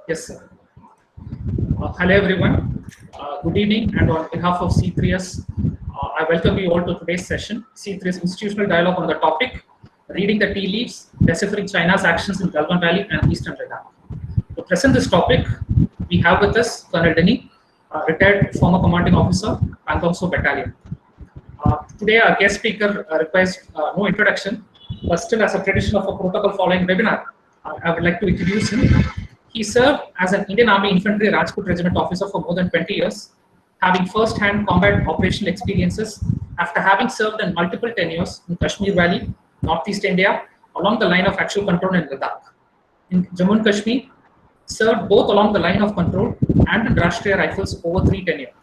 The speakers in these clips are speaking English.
Yes, sir. Hello, everyone. Good evening, and on behalf of C3S, I welcome you all to today's session, C3S Institutional Dialogue on the topic, Reading the Tea Leaves, Deciphering China's Actions in Galwan Valley and Eastern Ladakh. To present this topic, we have with us Colonel Denny, retired former commanding officer, Pangongso Battalion. Today, our guest speaker requires no introduction, but still, as a tradition of a protocol following webinar, I would like to introduce him. He served as an Indian Army Infantry Rajput Regiment officer for more than 20 years, having first-hand combat operational experiences after having served in multiple tenures in Kashmir Valley, Northeast India, along the line of actual control in Ladakh. In Jammu and Kashmir, served both along the line of control and in Rashtriya Rifles over 3 tenures.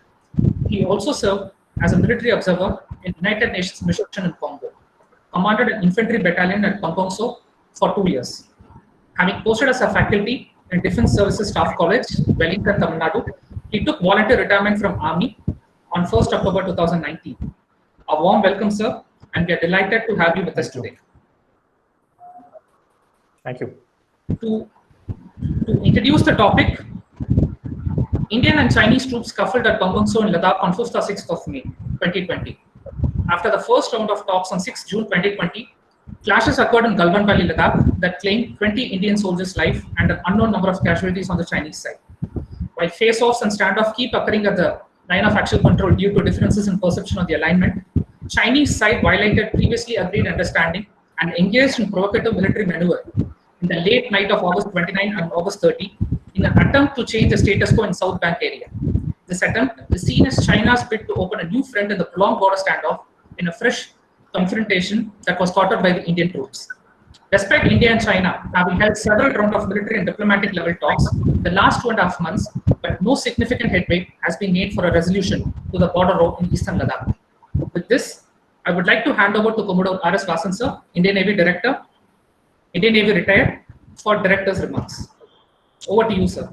He also served as a military observer in United Nations mission in Congo, commanded an infantry battalion at Pangongso for 2 years. Having posted as a faculty in Defense Services Staff College, Wellington, Tamil Nadu, he took voluntary retirement from Army on 1st October 2019. A warm welcome, sir, and we are delighted to have you with us today. Thank you. To introduce the topic, Indian and Chinese troops scuffled at Pangongso in Ladakh on 5th or 6th of May 2020. After the first round of talks on 6 June 2020, clashes occurred in Galwan Valley, Ladakh that claimed 20 Indian soldiers' life and an unknown number of casualties on the Chinese side. While face-offs and standoffs keep occurring at the line of actual control due to differences in perception of the alignment, Chinese side violated previously agreed understanding and engaged in provocative military maneuver in the late night of August 29 and August 30 in an attempt to change the status quo in South Bank area. This attempt is seen as China's bid to open a new front in the prolonged border standoff in a fresh confrontation that was caught up by the Indian troops. Despite India and China having held several rounds of military and diplomatic level talks the last 2.5 months, but no significant headway has been made for a resolution to the border road in Eastern Ladakh. With this, I would like to hand over to Commodore R.S. Vasan, sir, Indian Navy Director, Indian Navy retired, for Director's remarks. Over to you, sir.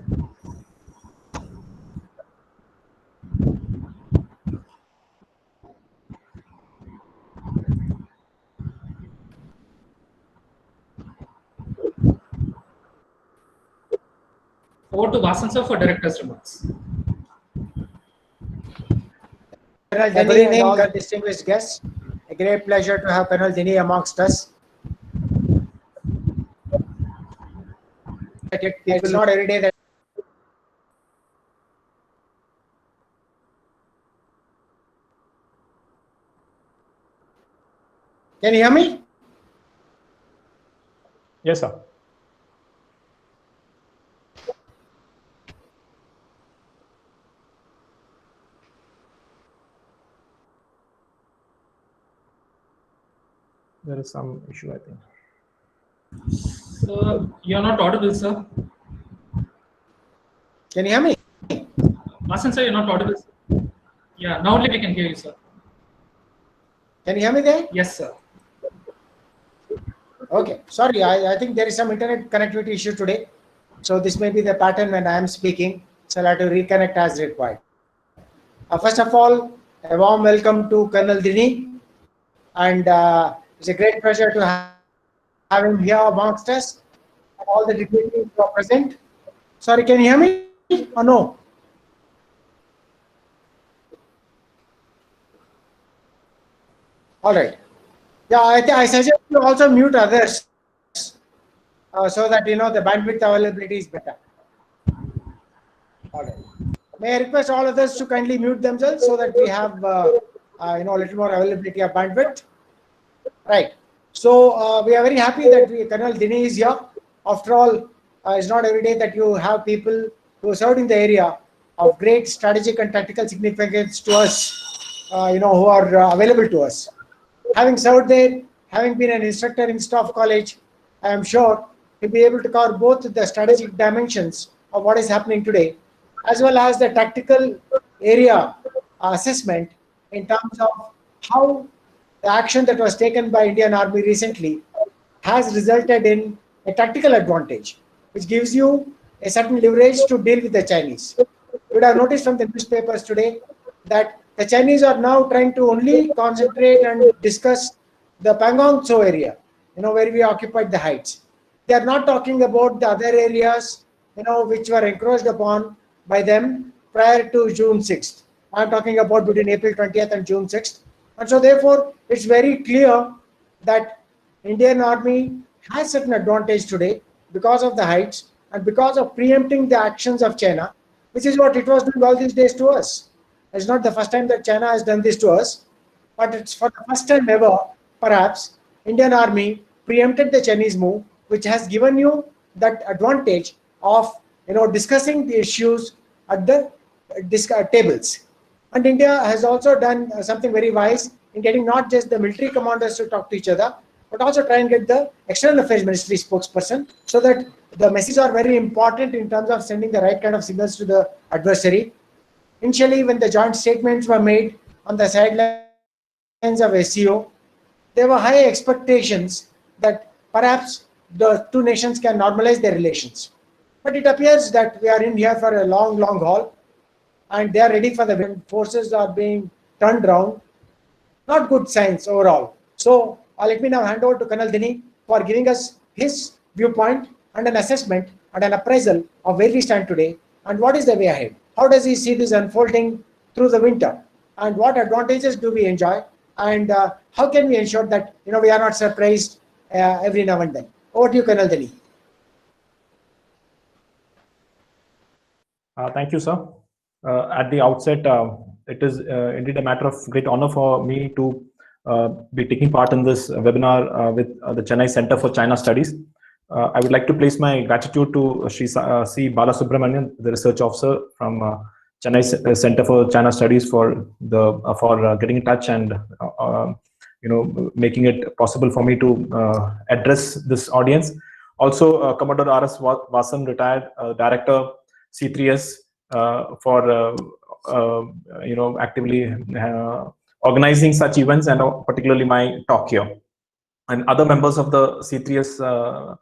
Over to Vasan, sir, for Director's remarks. Colonel Denny and all the distinguished guests, a great pleasure to have Colonel Denny amongst us. It's not every day that Can you hear me? Yes, sir. There is some issue, I think. Sir, you're not audible, sir. Can you hear me? Vasan, sir, you're not audible. Yeah, now only we can hear you, sir. Can you hear me there? Yes, sir. Okay, sorry, I think there is some internet connectivity issue today. So this may be the pattern when I am speaking. So I'll have to reconnect as required. First of all, a warm welcome to Colonel Denny. And it's a great pleasure to have him here amongst us. All the dignitaries who are present. Sorry, can you hear me or no? All right. Yeah, I suggest you also mute others so that the bandwidth availability is better. All right. May I request all others to kindly mute themselves so that we have a little more availability of bandwidth. Right. So we are very happy that Colonel Denny is here. After all, it's not every day that you have people who served in the area of great strategic and tactical significance to us, who are available to us. Having served there, having been an instructor in Staff College, I am sure he'll be able to cover both the strategic dimensions of what is happening today, as well as the tactical area assessment in terms of how the action that was taken by Indian Army recently has resulted in a tactical advantage, which gives you a certain leverage to deal with the Chinese. You would have noticed from the newspapers today that the Chinese are now trying to only concentrate and discuss the Pangongso area, where we occupied the heights. They are not talking about the other areas which were encroached upon by them prior to June 6th. I'm talking about between April 20th and June 6th. And so therefore, it's very clear that Indian Army has certain advantage today because of the heights and because of preempting the actions of China, which is what it was doing all these days to us. It's not the first time that China has done this to us, but it's for the first time ever, perhaps, Indian Army preempted the Chinese move, which has given you that advantage of discussing the issues at the tables. And India has also done something very wise in getting not just the military commanders to talk to each other, but also try and get the External Affairs Ministry spokesperson, so that the messages are very important in terms of sending the right kind of signals to the adversary. Initially, when the joint statements were made on the sidelines of SCO, there were high expectations that perhaps the two nations can normalize their relations. But it appears that we are in here for a long, long haul, and they are ready for the forces are being turned around. Not good signs overall. So let me now hand over to Colonel Dini for giving us his viewpoint and an assessment and an appraisal of where we stand today and what is the way ahead. How does he see this unfolding through the winter, and what advantages do we enjoy, and how can we ensure that we are not surprised every now and then. Over to you, Colonel Dini. Thank you, sir. At the outset, it is indeed a matter of great honor for me to be taking part in this webinar with the Chennai Center for China Studies. I would like to place my gratitude to Shri C. Balasubramanian, the research officer from Chennai Center for China Studies, for getting in touch and making it possible for me to address this audience. Also, Commodore R.S. Vasan, retired Director, C3S, for actively organizing such events, and particularly my talk here, and other members of the C3S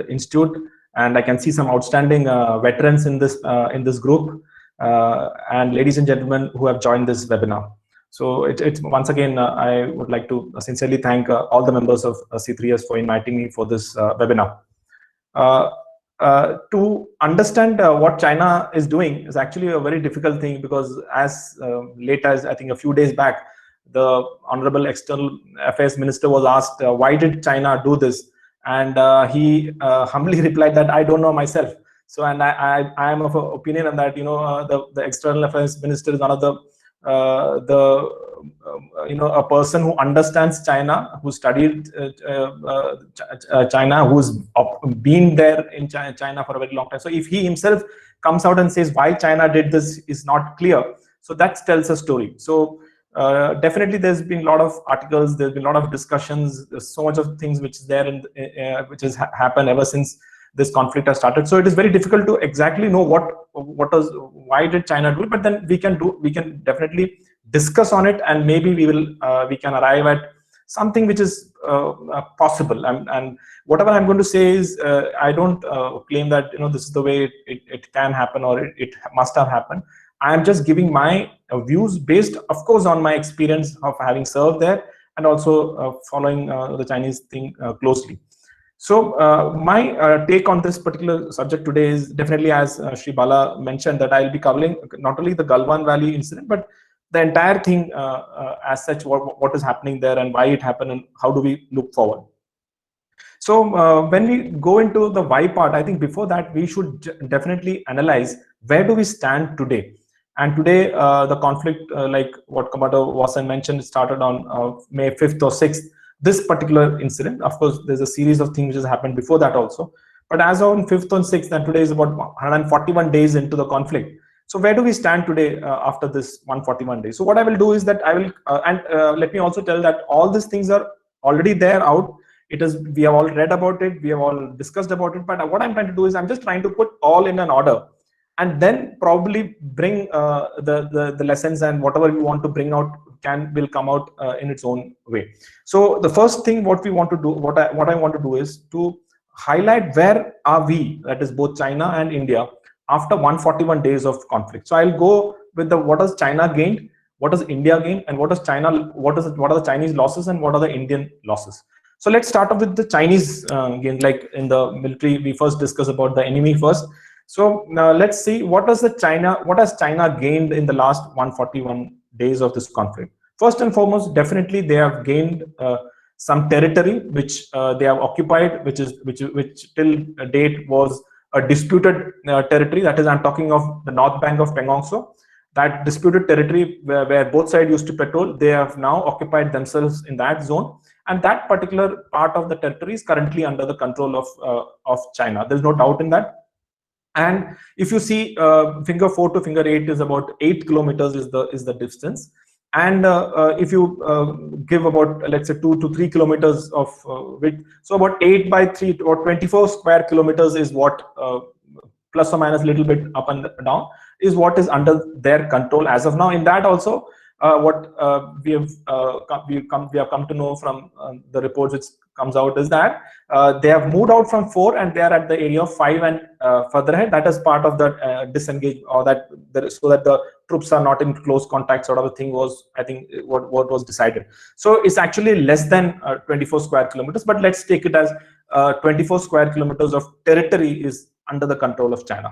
Institute. And I can see some outstanding veterans in this group, and ladies and gentlemen who have joined this webinar. So it's once again, I would like to sincerely thank all the members of C3S for inviting me for this webinar. To understand what China is doing is actually a very difficult thing, because as late as I think a few days back, the Honorable External Affairs Minister was asked, why did China do this? And he humbly replied that I don't know myself. So, and I am of an opinion on that, the External Affairs Minister is one of the a person who understands China, who studied China, who's been there in China for a very long time. So if he himself comes out and says why China did this is not clear, so that tells a story. So definitely there's been a lot of articles, there's been a lot of discussions, there's so much of things which is there in which has happened ever since this conflict has started. So it is very difficult to exactly know why did China do it, but then we can definitely discuss on it, and maybe we can arrive at something which is possible. And whatever I'm going to say is, I don't claim that this is the way it can happen or it must have happened. I am just giving my views based, of course, on my experience of having served there, and also following the Chinese thing closely. So my take on this particular subject today is definitely, as Shri Bala mentioned, that I'll be covering not only the Galwan Valley incident, but the entire thing as such, what is happening there and why it happened and how do we look forward. So when we go into the why part, I think before that we should definitely analyze where do we stand today. And today the conflict, like what Commodore Vasan mentioned, started on May 5th or 6th. This particular incident, of course, there's a series of things which has happened before that also. But as on 5th and 6th, and today is about 141 days into the conflict. So where do we stand today after this 141 days? So what I will do is that I will, let me also tell that all these things are already there out. We have all read about it, we have all discussed about it. But what I'm trying to do is I'm just trying to put all in an order, and then probably bring the lessons, and whatever we want to bring out will come out in its own way. So the first thing what we want to do, what I want to do is to highlight where are we, that is both China and India, after 141 days of conflict. So I'll go with what has China gained, what does India gain, and what are the Chinese losses and what are the Indian losses. So let's start off with the Chinese gain. Like in the military, we first discuss about the enemy first. So now let's see what has China gained in the last 141 days of this conflict. First and foremost, definitely they have gained some territory which they have occupied, which till date was a disputed territory. That is, I'm talking of the north bank of Pangong Tso. That disputed territory where both sides used to patrol, they have now occupied themselves in that zone, and that particular part of the territory is currently under the control of China. There's no doubt in that. And if you see, finger 4 to finger 8 is about 8 kilometers is the distance. And if you give about, let's say, 2 to 3 kilometers of width, so about 8 by 3 or 24 square kilometers is what, plus or minus a little bit up and down, is what is under their control as of now. In that also, what we have come to know from the reports which comes out is that they have moved out from 4 and they are at the area of 5 and further ahead. That is part of the disengage, or that so that the troops are not in close contact sort of a thing was, I think, what was decided. So it's actually less than 24 square kilometers, but let's take it as 24 square kilometers of territory is under the control of China.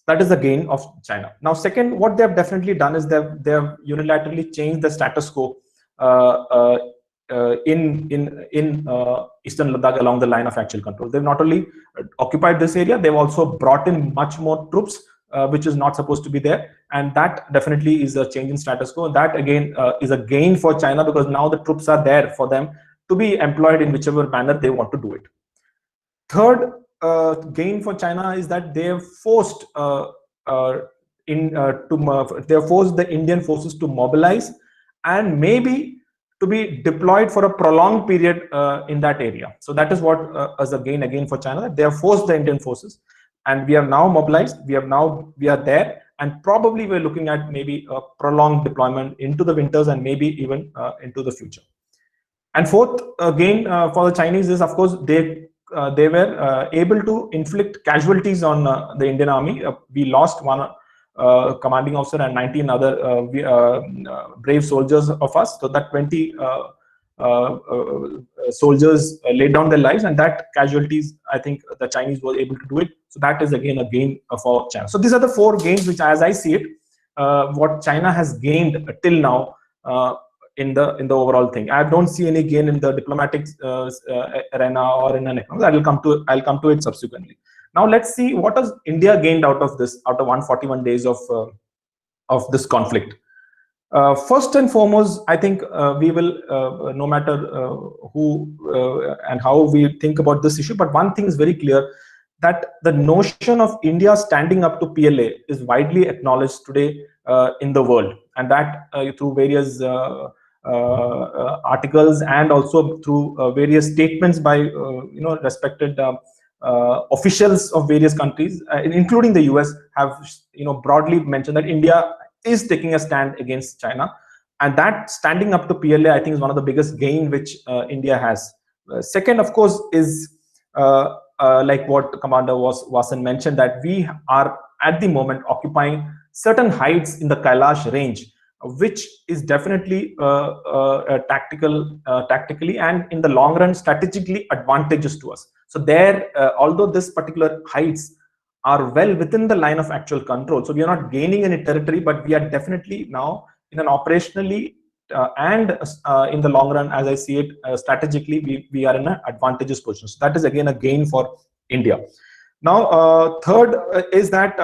That is the gain of China. Now, second, what they have definitely done is they have unilaterally changed the status quo in Eastern Ladakh along the line of actual control. They've not only occupied this area, they've also brought in much more troops, which is not supposed to be there, and that definitely is a change in status quo. That again is a gain for China, because now the troops are there for them to be employed in whichever manner they want to do it. Third gain for China is that they have forced the Indian forces to mobilize and maybe to be deployed for a prolonged period in that area. So that is what is a gain again for China, that they have forced the Indian forces, and we are now mobilized. We are there, and probably we're looking at maybe a prolonged deployment into the winters and maybe even into the future. And fourth gain for the Chinese is, of course, they were able to inflict casualties on the Indian army. We lost one commanding officer and 19 other brave soldiers of us. So that 20 soldiers laid down their lives, and that casualties, I think the Chinese were able to do it. So that is again a gain for China. So these are the 4 gains which, as I see it, what China has gained till now in the overall thing. I don't see any gain in the diplomatic arena or in an economic. I'll come to it subsequently. Now let's see what has India gained out of this, out of 141 days of this conflict. First and foremost, I think we will, no matter who and how we think about this issue, but one thing is very clear, that the notion of India standing up to PLA is widely acknowledged today in the world, and that through various articles and also through various statements by respected officials of various countries, including the US, have broadly mentioned that India is taking a stand against China, and that standing up to PLA, I think, is one of the biggest gain which India has. Second, of course, is like what Commander Vasan mentioned, that we are at the moment occupying certain heights in the Kailash range, which is definitely tactically and in the long run strategically advantageous to us. So there, although this particular heights are well within the line of actual control, so we are not gaining any territory, but we are definitely now in an operationally and in the long run, as I see it, strategically, we are in an advantageous position. So that is again a gain for India. Now, third is that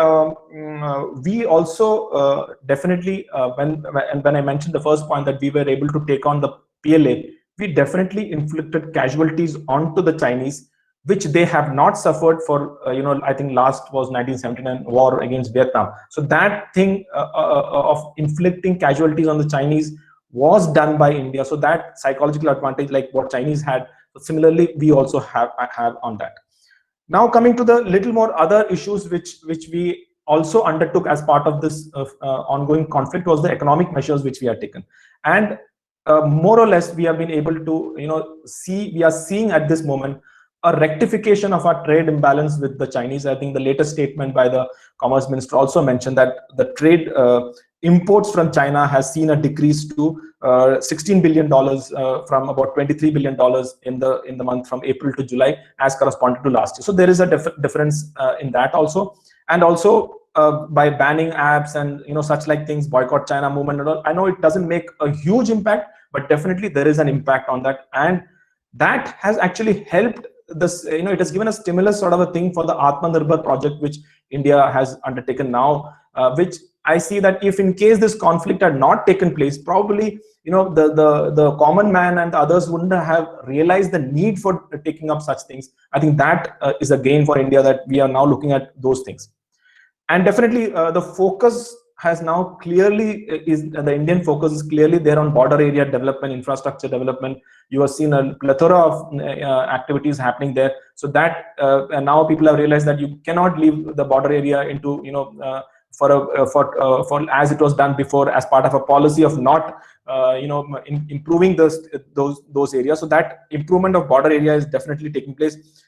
we also definitely, when I mentioned the first point that we were able to take on the PLA, we definitely inflicted casualties onto the Chinese, which they have not suffered for, I think last was 1979 war against Vietnam. So that thing of inflicting casualties on the Chinese was done by India. So that psychological advantage, like what Chinese had, similarly we also have on that. Now coming to the little more other issues which we also undertook as part of this ongoing conflict, was the economic measures which we have taken, and more or less we have been able to we are seeing at this moment a rectification of our trade imbalance with the Chinese. I think the latest statement by the Commerce Minister also mentioned that the trade imports from China has seen a decrease to $16 billion from about $23 billion in the month from April to July, as corresponded to last year. So there is a difference in that also. and also by banning apps and such like things, boycott China movement and all. I know it doesn't make a huge impact, but definitely there is an impact on that, and that has actually helped this. It has given a stimulus sort of a thing for the Atmanirbhar project, which India has undertaken now, which I see that if in case this conflict had not taken place, probably the common man and the others wouldn't have realized the need for taking up such things. I think that is a gain for India, that we are now looking at those things. And definitely the focus has now clearly the Indian focus is clearly there on border area development, infrastructure development. You have seen a plethora of activities happening there. So that and now people have realized that you cannot leave the border area into for as it was done before, as part of a policy of not improving those areas. So that improvement of border area is definitely taking place.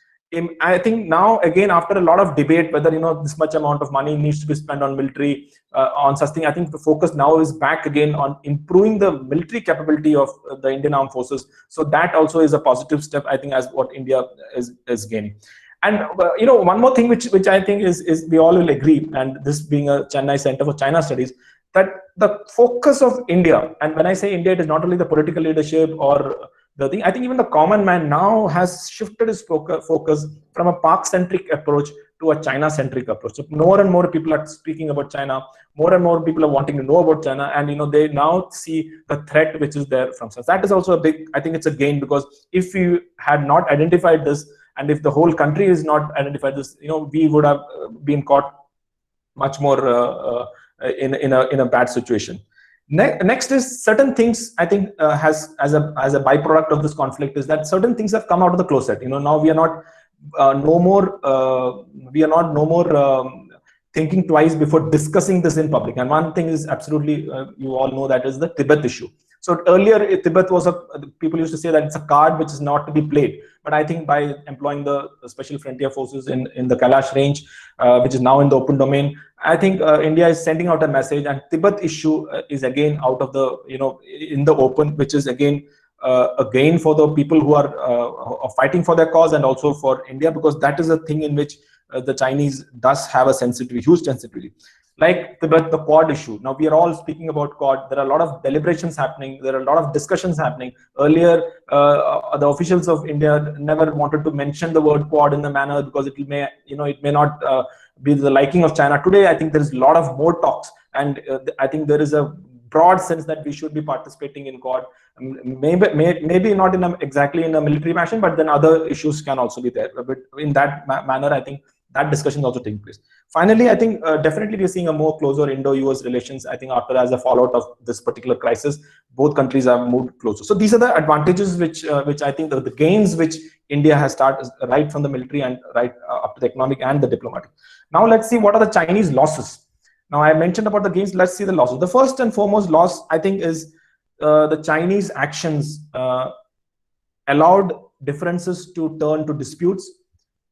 I think now again, after a lot of debate whether this much amount of money needs to be spent on military on such thing, I think the focus now is back again on improving the military capability of the Indian Armed Forces. So that also is a positive step, I think, as what India is gaining. And one more thing which I think is we all will agree, and this being a Chennai Center for China Studies, that the focus of India, and when I say India, it is not only the political leadership or the thing. I think even the common man now has shifted his focus from a Pak-centric approach to a China-centric approach. So more and more people are speaking about China. More and more people are wanting to know about China, and they now see the threat which is there from us. That is also a big. I think it's a gain, because if you had not identified this, and if the whole country is not identified this, we would have been caught much more in a bad situation. Next is certain things, I think, as a byproduct of this conflict, is that certain things have come out of the closet. Now we are not no more thinking twice before discussing this in public. And one thing is absolutely, you all know, that is the Tibet issue. So earlier, Tibet was people used to say that it's a card which is not to be played. But I think by employing the Special Frontier Forces in the Kailash range, which is now in the open domain, I think India is sending out a message, and Tibet issue is again out of the, in the open, which is again a gain for the people who are fighting for their cause, and also for India, because that is a thing in which the Chinese does have a huge sensitivity. Like Tibet, the Quad issue. Now we are all speaking about Quad. There are a lot of deliberations happening. There are a lot of discussions happening. Earlier, the officials of India never wanted to mention the word Quad in the manner, because it may not be the liking of China. Today, I think there is a lot of more talks, and I think there is a broad sense that we should be participating in Quad. Maybe not exactly in a military fashion, but then other issues can also be there. But in that manner, I think that discussion is also taking place. Finally, I think definitely we are seeing a more closer Indo-US relations. I think as a fallout of this particular crisis, both countries have moved closer. So these are the advantages which I think the gains which India has started right from the military and right up to the economic and the diplomatic. Now let's see what are the Chinese losses. Now I mentioned about the gains. Let's see the losses. The first and foremost loss, I think, is the Chinese actions allowed differences to turn to disputes,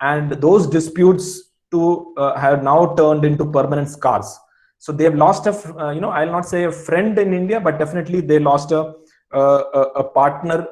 and those disputes to have now turned into permanent scars. So they have lost I'll not say a friend in India, but definitely they lost a partner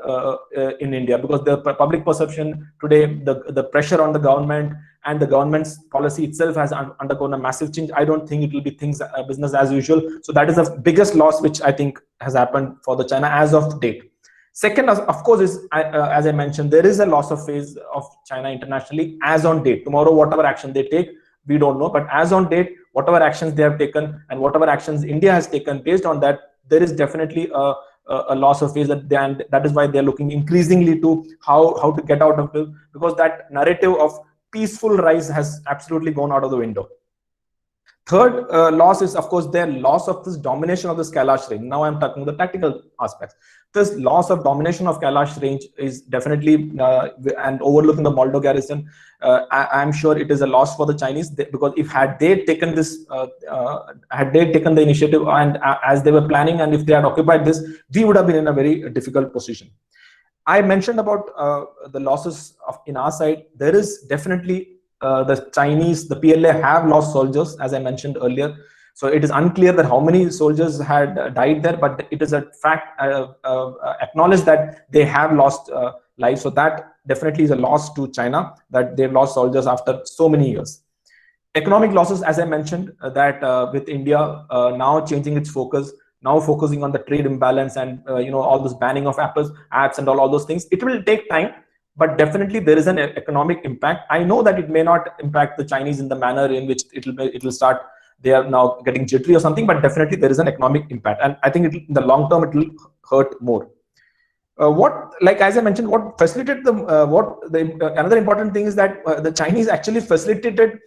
in India, because the public perception today, the pressure on the government and the government's policy itself has undergone a massive change. I don't think it will be business as usual. So that is the biggest loss which I think has happened for the China as of date. Second, of course, is as I mentioned, there is a loss of phase of China internationally as on date. Tomorrow, whatever action they take, we don't know. But as on date, whatever actions they have taken and whatever actions India has taken, based on that, there is definitely a loss of phase, and that is why they're looking increasingly to how to get out of it, because that narrative of peaceful rise has absolutely gone out of the window. Third loss is, of course, their loss of this domination of this Kailash range. Now I'm talking the tactical aspects. This loss of domination of Kailash range is definitely, and overlooking the Moldo garrison, I'm sure it is a loss for the Chinese, because if had they taken the initiative and as they were planning, and if they had occupied this, we would have been in a very difficult position. I mentioned about the losses in our side. There is definitely the Chinese, the PLA have lost soldiers, as I mentioned earlier. So it is unclear that how many soldiers had died there, but it is a fact acknowledged that they have lost lives. So that definitely is a loss to China, that they've lost soldiers after so many years. economic losses, as I mentioned, that with India now changing its focus, now focusing on the trade imbalance and all this banning of apps and all those things, it will take time, but definitely there is an economic impact. I know that it may not impact the Chinese in the manner in which it will start. They are now getting jittery or something, but definitely there is an economic impact, and I think in the long term it will hurt more. As I mentioned, what facilitated another important thing is that the Chinese actually facilitated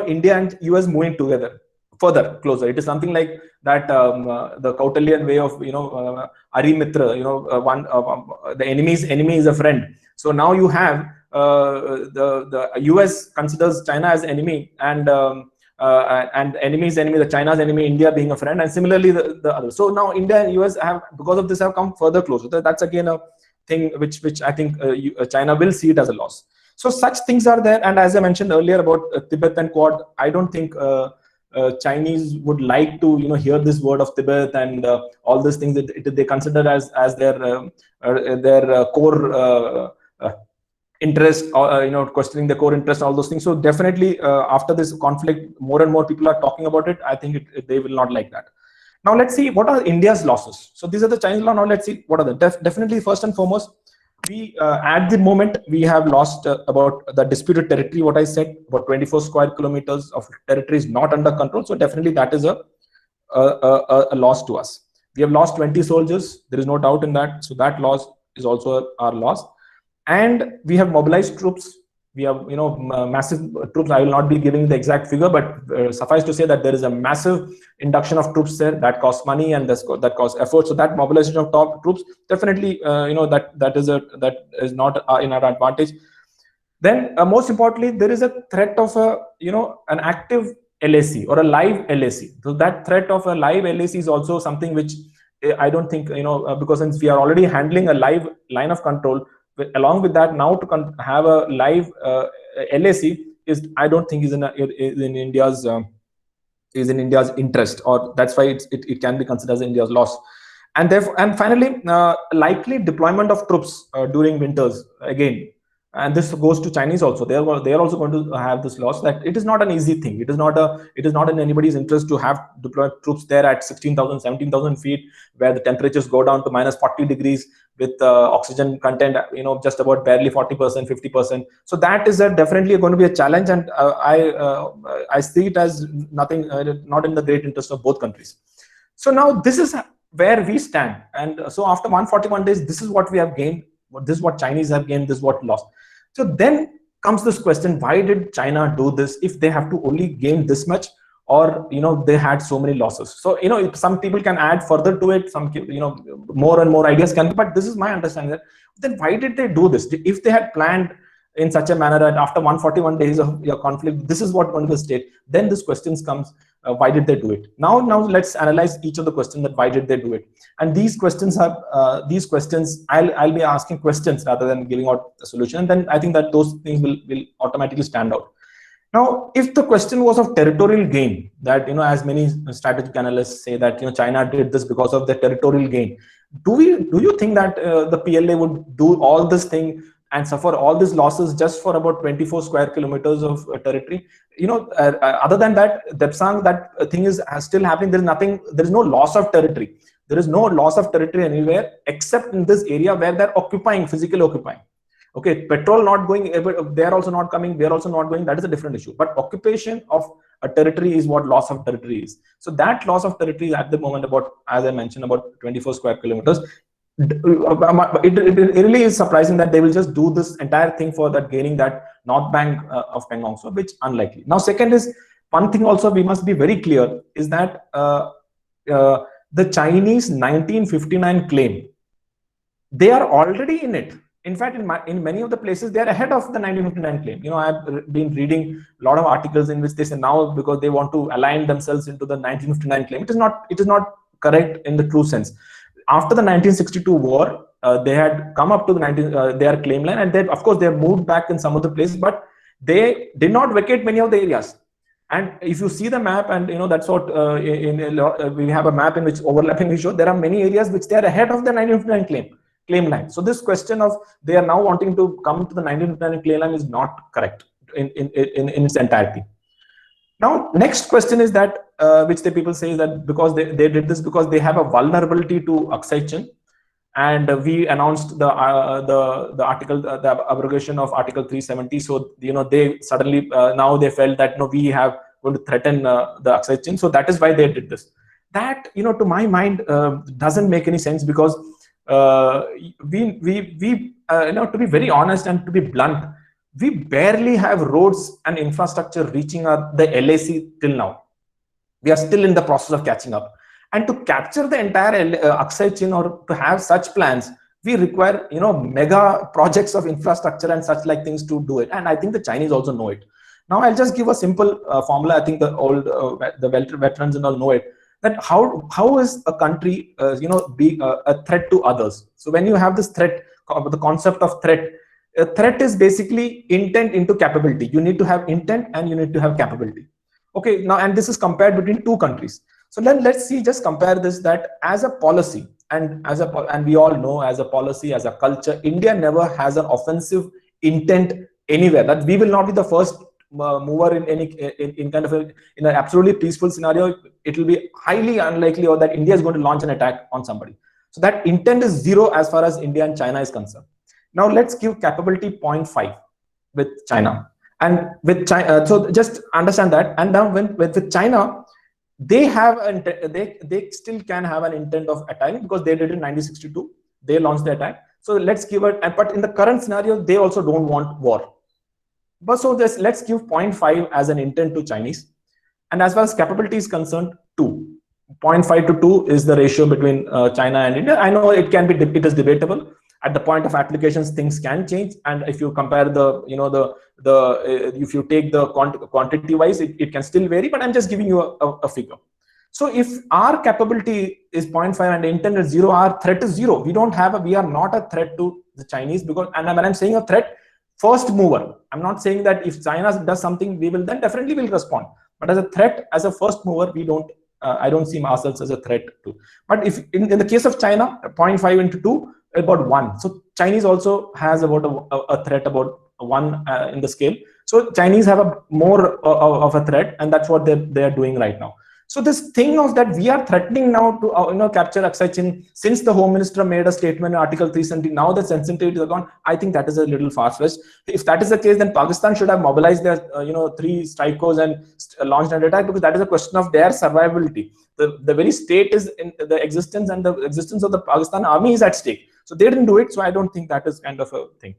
India and US moving together further closer. It is something like that the Kautilyan way of Ari Mitra, the enemy's enemy is a friend. So now you have the US considers China as enemy, and enemy's enemy, the China's enemy, India being a friend, and similarly the other. So now India and US have, because of this, have come further closer. That's again a thing which I think China will see it as a loss. So such things are there, and as I mentioned earlier about Tibet and Quad, I don't think Chinese would like to hear this word of Tibet and all these things that they consider as their core interest, or questioning the core interest, all those things. So definitely after this conflict, more and more people are talking about it. I think they will not like that. Now let's see what are India's losses. So these are the Chinese law. Now let's see what are the definitely first and foremost, we at the moment we have lost about the disputed territory. What I said, about 24 square kilometers of territory is not under control. So definitely that is a loss to us. We have lost 20 soldiers. There is no doubt in that. So that loss is also our loss. And we have mobilized troops. We have massive troops. I will not be giving the exact figure, but suffice to say that there is a massive induction of troops there. That costs money and that costs effort. So that mobilization of top troops definitely that is not in our advantage. Then most importantly, there is a threat of an active LAC or a live LAC. So that threat of a live LAC is also something which I don't think because since we are already handling a live line of control, along with that, now to have a live LAC is, I don't think, is in India's interest, or that's why it can be considered as India's loss. And therefore, and finally, likely deployment of troops during winters again. And this goes to Chinese also. They are also going to have this loss. That it is not an easy thing. It is not in anybody's interest to have deployed troops there at 16,000, 17,000 feet, where the temperatures go down to minus 40 degrees with oxygen content, just about barely 40%, 50%. So that is definitely going to be a challenge, and I see it as nothing, not in the great interest of both countries. So now this is where we stand, and so after 141 days, this is what we have gained. This is what Chinese have gained. This is what lost. So then comes this question: why did China do this if they have to only gain this much, or they had so many losses? So some people can add further to it. Some more and more ideas can. But this is my understanding. That then why did they do this? If they had planned in such a manner that after 141 days of your conflict, this is what going to the state, then this questions comes. Why did they do it? Now let's analyze each of the questions, that why did they do it? And these questions have I'll be asking questions rather than giving out a solution, and then I think that those things will automatically stand out. Now, if the question was of territorial gain, that as many strategic analysts say that China did this because of the territorial gain, do you think that the PLA would do all this thing and suffer all these losses just for about 24 square kilometers of territory? Other than that, Depsang, that thing is still happening. There is no loss of territory. There is no loss of territory anywhere except in this area where they're occupying, physically occupying. Okay, petrol not going, they're also not coming, we're also not going. That is a different issue. But occupation of a territory is what loss of territory is. So that loss of territory is at the moment about, as I mentioned, about 24 square kilometers. It really is surprising that they will just do this entire thing for that, gaining that north bank of Pangong, so which unlikely. Now, second is, one thing also we must be very clear is that the Chinese 1959 claim, they are already in it. In fact, in many of the places, they are ahead of the 1959 claim. I've been reading a lot of articles in which they say now, because they want to align themselves into the 1959 claim. It is not correct in the true sense. After the 1962 war, they had come up to their claim line, and of course they have moved back in some of the places, but they did not vacate many of the areas. And if you see the map, and that's what we have a map in which overlapping we show, there are many areas which they are ahead of the 1959 claim line. So this question of they are now wanting to come to the 1959 claim line is not correct in its entirety. Now, next question is that which the people say that because they did this because they have a vulnerability to Aksai Chin, and we announced the article, the abrogation of Article 370. So they suddenly now they felt that no, we have going to threaten the Aksai Chin. So that is why they did this. That to my mind doesn't make any sense, because we to be very honest and to be blunt, we barely have roads and infrastructure reaching the LAC till now. We are still in the process of catching up. And to capture the entire Aksai Chin, or to have such plans, we require mega projects of infrastructure and such like things to do it. And I think the Chinese also know it. Now I'll just give a simple formula. I think the old the veterans and all know it. That how is a country be a threat to others? So when you have this threat, the concept of threat. A threat is basically intent into capability. You need to have intent and you need to have capability. Okay, now, and this is compared between two countries. So then let's see, just compare this, that as a policy and we all know, as a policy, as a culture, India never has an offensive intent anywhere. That we will not be the first mover in any in kind of in an absolutely peaceful scenario. It will be highly unlikely or that India is going to launch an attack on somebody. So that intent is zero as far as India and China is concerned. Now let's give capability 0.5 with China, and with China. So just understand that. And now with China, they have they still can have an intent of attacking, because they did in 1962. They launched the attack. So let's give it. But in the current scenario, they also don't want war. But so let's give 0.5 as an intent to Chinese. And as far as capability is concerned, 2. 0.5 to 2 is the ratio between China and India. I know it can be, it is debatable. At the point of applications, things can change, and if you compare the if you take the quantity wise, it can still vary. But I'm just giving you a figure. So if our capability is 0.5 and intent is 0, our threat is 0. We are not a threat to the Chinese, because, and when I'm saying a threat, first mover. I'm not saying that if China does something, we will then definitely will respond. But as a threat, as a first mover, we don't. I don't see ourselves as a threat to. But if in the case of China, 0.5 into 2. About 1. So Chinese also has about a threat about 1 in the scale. So Chinese have a more of a threat, and that's what they are doing right now. So this thing of that we are threatening now to capture Aksai Chin, since the Home Minister made a statement in Article 370, now the sensitivities are gone. I think that is a little far-fetched. If that is the case, then Pakistan should have mobilized their 3 strike corps and launched an attack, because that is a question of their survivability. The very state is in the existence, and the existence of the Pakistan army is at stake. So they didn't do it. So I don't think that is kind of a thing.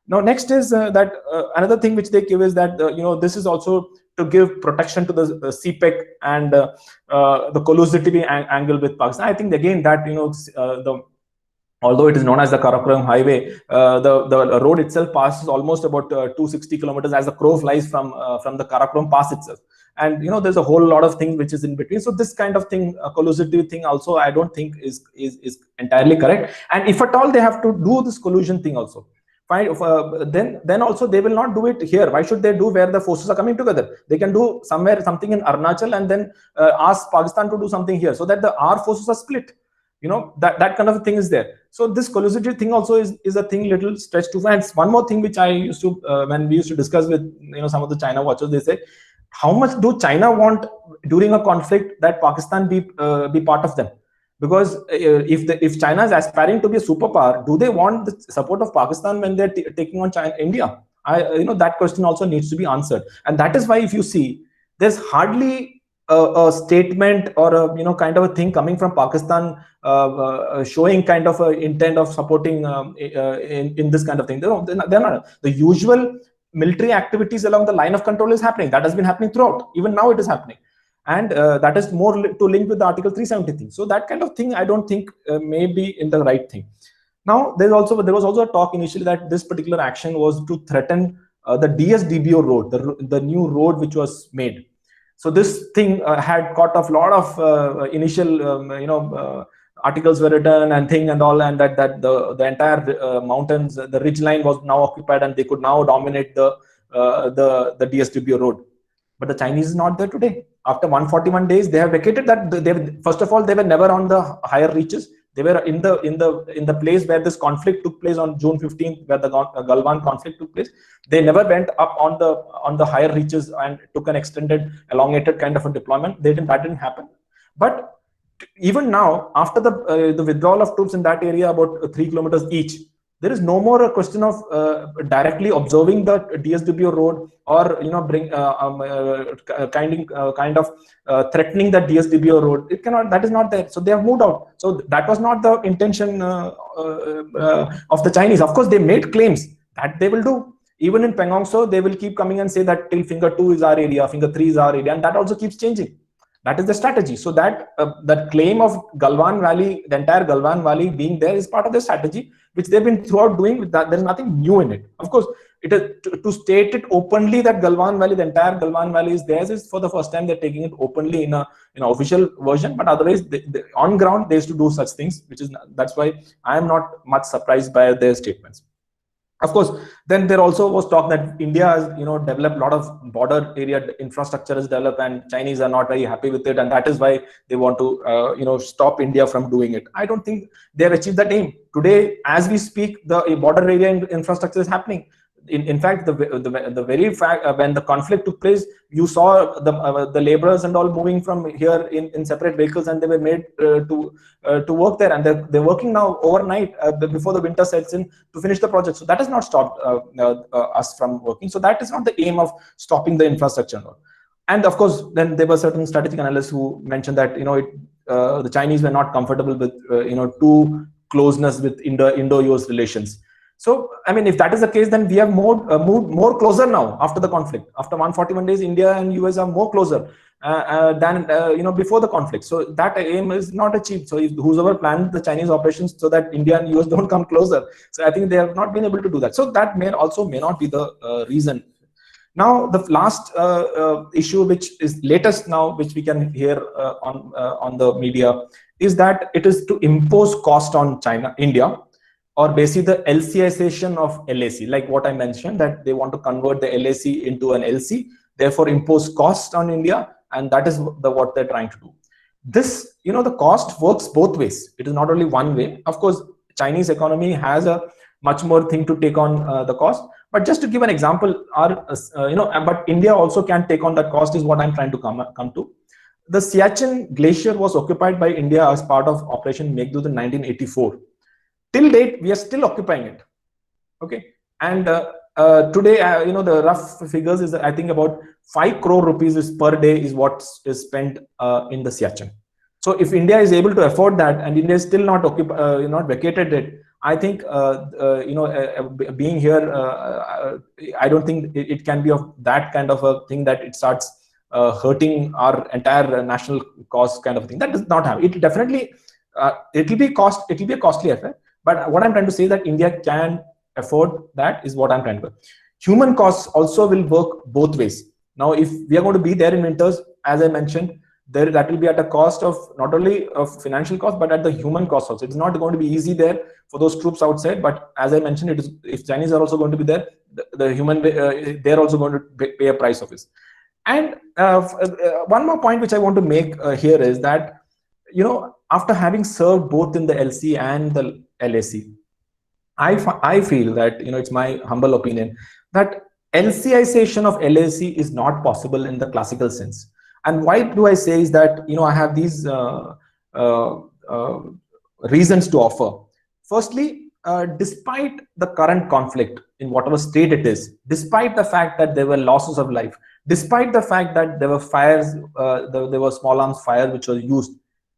Now, next is that another thing which they give is that this is also to give protection to the CPEC and the collusivity angle with Pakistan. I think again that although it is known as the Karakoram Highway, the road itself passes almost about 260 kilometers as the crow flies from the Karakoram Pass itself. And there's a whole lot of things which is in between. So this kind of thing, a collusive thing, also I don't think is entirely correct. And if at all they have to do this collusion thing also, fine. Then also they will not do it here. Why should they do where the forces are coming together? They can do something in Arunachal and then ask Pakistan to do something here, so that our forces are split. That kind of a thing is there. So this collusive thing also is a thing little stretched too far. And one more thing which I used to when we used to discuss with some of the China watchers, they say, how much do China want during a conflict that Pakistan be part of them? Because if China is aspiring to be a superpower, do they want the support of Pakistan when they're taking on India? That question also needs to be answered. And that is why, if you see, there's hardly a statement or a kind of a thing coming from Pakistan showing kind of an intent of supporting in this kind of thing. They're not. The usual military activities along the line of control is happening. That has been happening throughout. Even now it is happening. And that is more to link with the Article 370 thing. So that kind of thing, I don't think may be in the right thing. Now, there was also a talk initially that this particular action was to threaten the DSDBO road, the new road which was made. So this thing had caught off a lot of initial, articles were written and thing and all, and that the entire mountains, the ridge line was now occupied, and they could now dominate the DSDBO road. But the Chinese is not there today. After 141 days, they have vacated that. First of all, they were never on the higher reaches. They were in the place where this conflict took place on June 15th, where the Galwan conflict took place. They never went up on the higher reaches and took an extended, elongated kind of a deployment. That didn't happen. But even now, after the withdrawal of troops in that area, about 3 kilometers each, there is no more a question of directly observing the DSWO road, or kind of threatening the DSWO road. It cannot. That is not there. So they have moved out. So that was not the intention of the Chinese. Of course, they made claims that they will do. Even in Pangong Tso, they will keep coming and say that till finger 2 is our area, finger 3 is our area, and that also keeps changing. That is the strategy. So that claim of Galwan Valley, the entire Galwan Valley being there, is part of the strategy, which they've been throughout doing. With that, there's nothing new in it. Of course, it is to state it openly that Galwan Valley, the entire Galwan Valley is theirs, is for the first time they're taking it openly in an official version. But otherwise, on ground, they used to do such things, that's why I am not much surprised by their statements. Of course, then there also was talk that India has, developed a lot of border area infrastructure is developed, and Chinese are not very happy with it, and that is why they want to, stop India from doing it. I don't think they have achieved that aim. Today, as we speak, the border area infrastructure is happening. In fact, the very fact when the conflict took place, you saw the laborers and all moving from here in separate vehicles, and they were made to work there, and they're working now overnight before the winter sets in to finish the project. So that has not stopped us from working. So that is not the aim of stopping the infrastructure. And of course, then there were certain strategic analysts who mentioned that the Chinese were not comfortable with too closeness with Indo-US relations. So, I mean, if that is the case, then we have moved more closer now after the conflict. After 141 days, India and US are more closer than before the conflict. So that aim is not achieved. So if whoever planned the Chinese operations so that India and US don't come closer, so I think they have not been able to do that. So that may not be the reason. Now, the last issue, which is latest now, which we can hear on the media, is that it is to impose cost on India, or basically the LCization of LAC, like what I mentioned, that they want to convert the LAC into an LC, therefore impose cost on India, and that is what they're trying to do. This, the cost works both ways. It is not only one way. Of course, Chinese economy has a much more thing to take on the cost. But just to give an example, but India also can take on that cost, is what I'm trying to come to. The Siachen Glacier was occupied by India as part of Operation Meghdut in 1984. Till date, we are still occupying it. Okay, and today, the rough figures is that I think about 5 crore rupees per day is what is spent in the Siachen. So if India is able to afford that, and India is still not not vacated it, I think being here, I don't think it can be of that kind of a thing that it starts hurting our entire national cost kind of thing. That does not happen. It definitely it will be a costly affair. But what I'm trying to say is that India can afford that, is what I'm trying to do. Human costs also will work both ways. Now, if we are going to be there in winters, as I mentioned, that will be at a cost of not only of financial cost, but at the human cost also. It's not going to be easy there for those troops outside. But as I mentioned, if Chinese are also going to be there, the human, they're also going to pay a price of this. And one more point which I want to make here is that, after having served both in the LC and the LAC, I feel that, it's my humble opinion, that LCization of LAC is not possible in the classical sense. And why do I say is that, I have these reasons to offer. Firstly, despite the current conflict in whatever state it is, despite the fact that there were losses of life, despite the fact that there were fires, there were small arms fires which were used,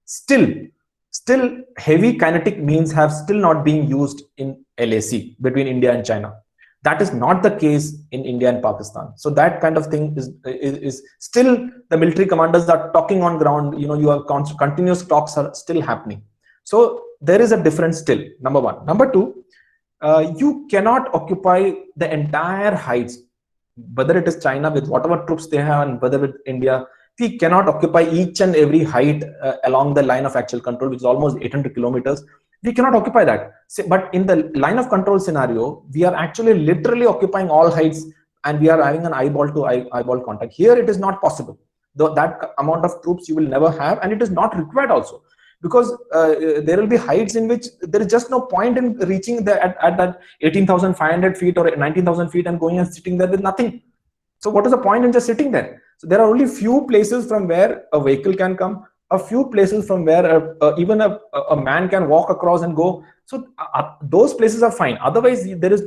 still heavy kinetic means have still not been used in LAC between India and China. That is not the case in India and Pakistan. So that kind of thing is still, the military commanders are talking on ground. You have continuous talks are still happening. So there is a difference still, number one. Number two, you cannot occupy the entire heights, whether it is China with whatever troops they have, and whether with India. We cannot occupy each and every height along the line of actual control, which is almost 800 kilometers. We cannot occupy that. But in the line of control scenario, we are actually literally occupying all heights, and we are having an eyeball to eyeball contact. Here, it is not possible. That amount of troops you will never have, and it is not required also. because there will be heights in which there is just no point in reaching at that 18,500 feet or 19,000 feet and going and sitting there with nothing. So what is the point in just sitting there? So there are only few places from where a vehicle can come, a few places from where even a man can walk across and go. So those places are fine. Otherwise, there is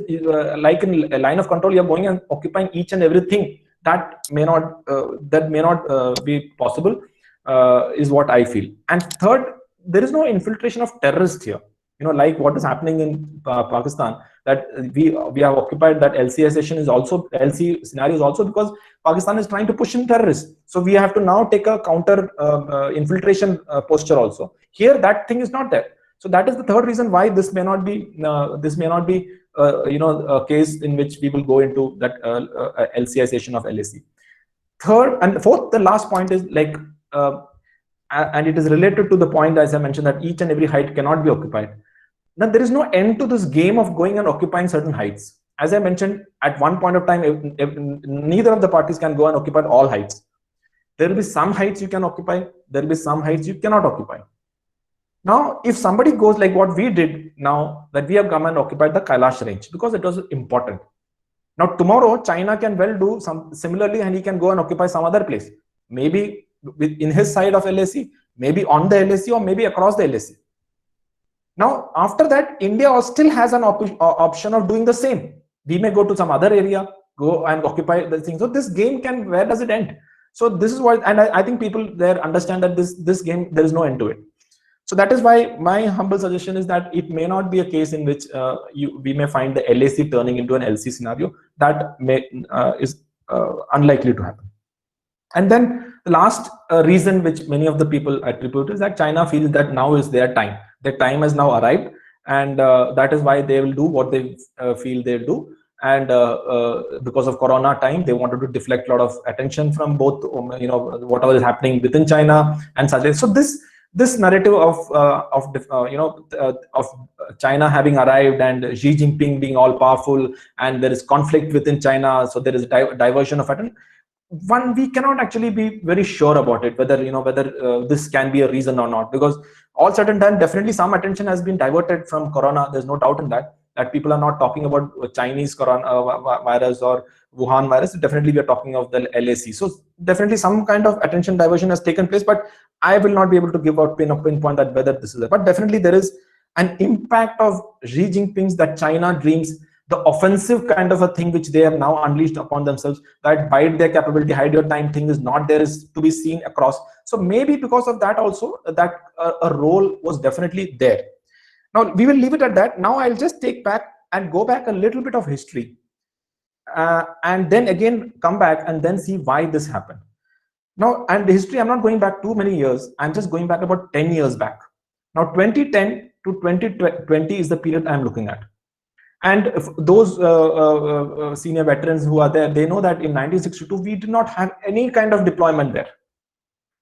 like in a line of control, you're going and occupying each and everything. That may not be possible, is what I feel. And third, there is no infiltration of terrorists here. You know, like what is happening in Pakistan, that we have occupied that LC scenario is also because Pakistan is trying to push in terrorists. So we have to now take a counter infiltration posture also. Here, that thing is not there. So that is the third reason why this may not be a case in which we will go into that LCization of LAC. Third and fourth, the last point is like, and it is related to the point as I mentioned that each and every height cannot be occupied. Now there is no end to this game of going and occupying certain heights. As I mentioned, at one point of time, neither of the parties can go and occupy all heights. There will be some heights you can occupy. There will be some heights you cannot occupy. Now, if somebody goes like what we did now, that we have come and occupied the Kailash range because it was important. Now, tomorrow, China can well do some similarly, and he can go and occupy some other place. Maybe in his side of LAC, maybe on the LAC, or maybe across the LAC. Now, after that, India still has an option of doing the same. We may go to some other area, go and occupy the thing. So this game can, where does it end? So this is what, and I think people there understand that this game, there is no end to it. So that is why my humble suggestion is that it may not be a case in which we may find the LAC turning into an LC scenario. That is unlikely to happen. And then the last reason which many of the people attribute is that China feels that now is their time. Their time has now arrived, and that is why they will do what they feel they'll do. And because of Corona time, they wanted to deflect a lot of attention from both, whatever is happening within China and such. So this narrative of China having arrived and Xi Jinping being all powerful, and there is conflict within China, so there is diversion of attention. One, we cannot actually be very sure about it, whether this can be a reason or not, because all said and done, definitely some attention has been diverted from Corona. There's no doubt in that people are not talking about Chinese Corona virus or Wuhan virus. Definitely we are talking of the LAC. So definitely some kind of attention diversion has taken place, but I will not be able to give out pinpoint that whether this is it. But definitely there is an impact of Xi Jinping's that China dreams, the offensive kind of a thing which they have now unleashed upon themselves, that bide their capability, hide your time thing is not there, is to be seen across. So maybe because of that also, that a role was definitely there. Now we will leave it at that. Now I'll just take back and go back a little bit of history, and then again come back and then see why this happened. Now, and the history, I'm not going back too many years. I'm just going back about 10 years back. Now 2010 to 2020 is the period I'm looking at. And if those senior veterans who are there, they know that in 1962, we did not have any kind of deployment there.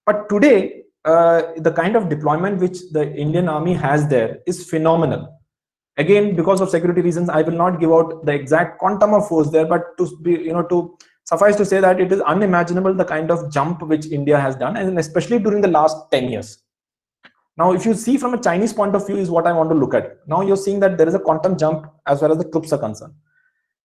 But today, the kind of deployment which the Indian Army has there is phenomenal. Again, because of security reasons, I will not give out the exact quantum of force there, but to suffice to say that it is unimaginable the kind of jump which India has done, and especially during the last 10 years. Now, if you see from a Chinese point of view is what I want to look at. Now you're seeing that there is a quantum jump as far as the troops are concerned.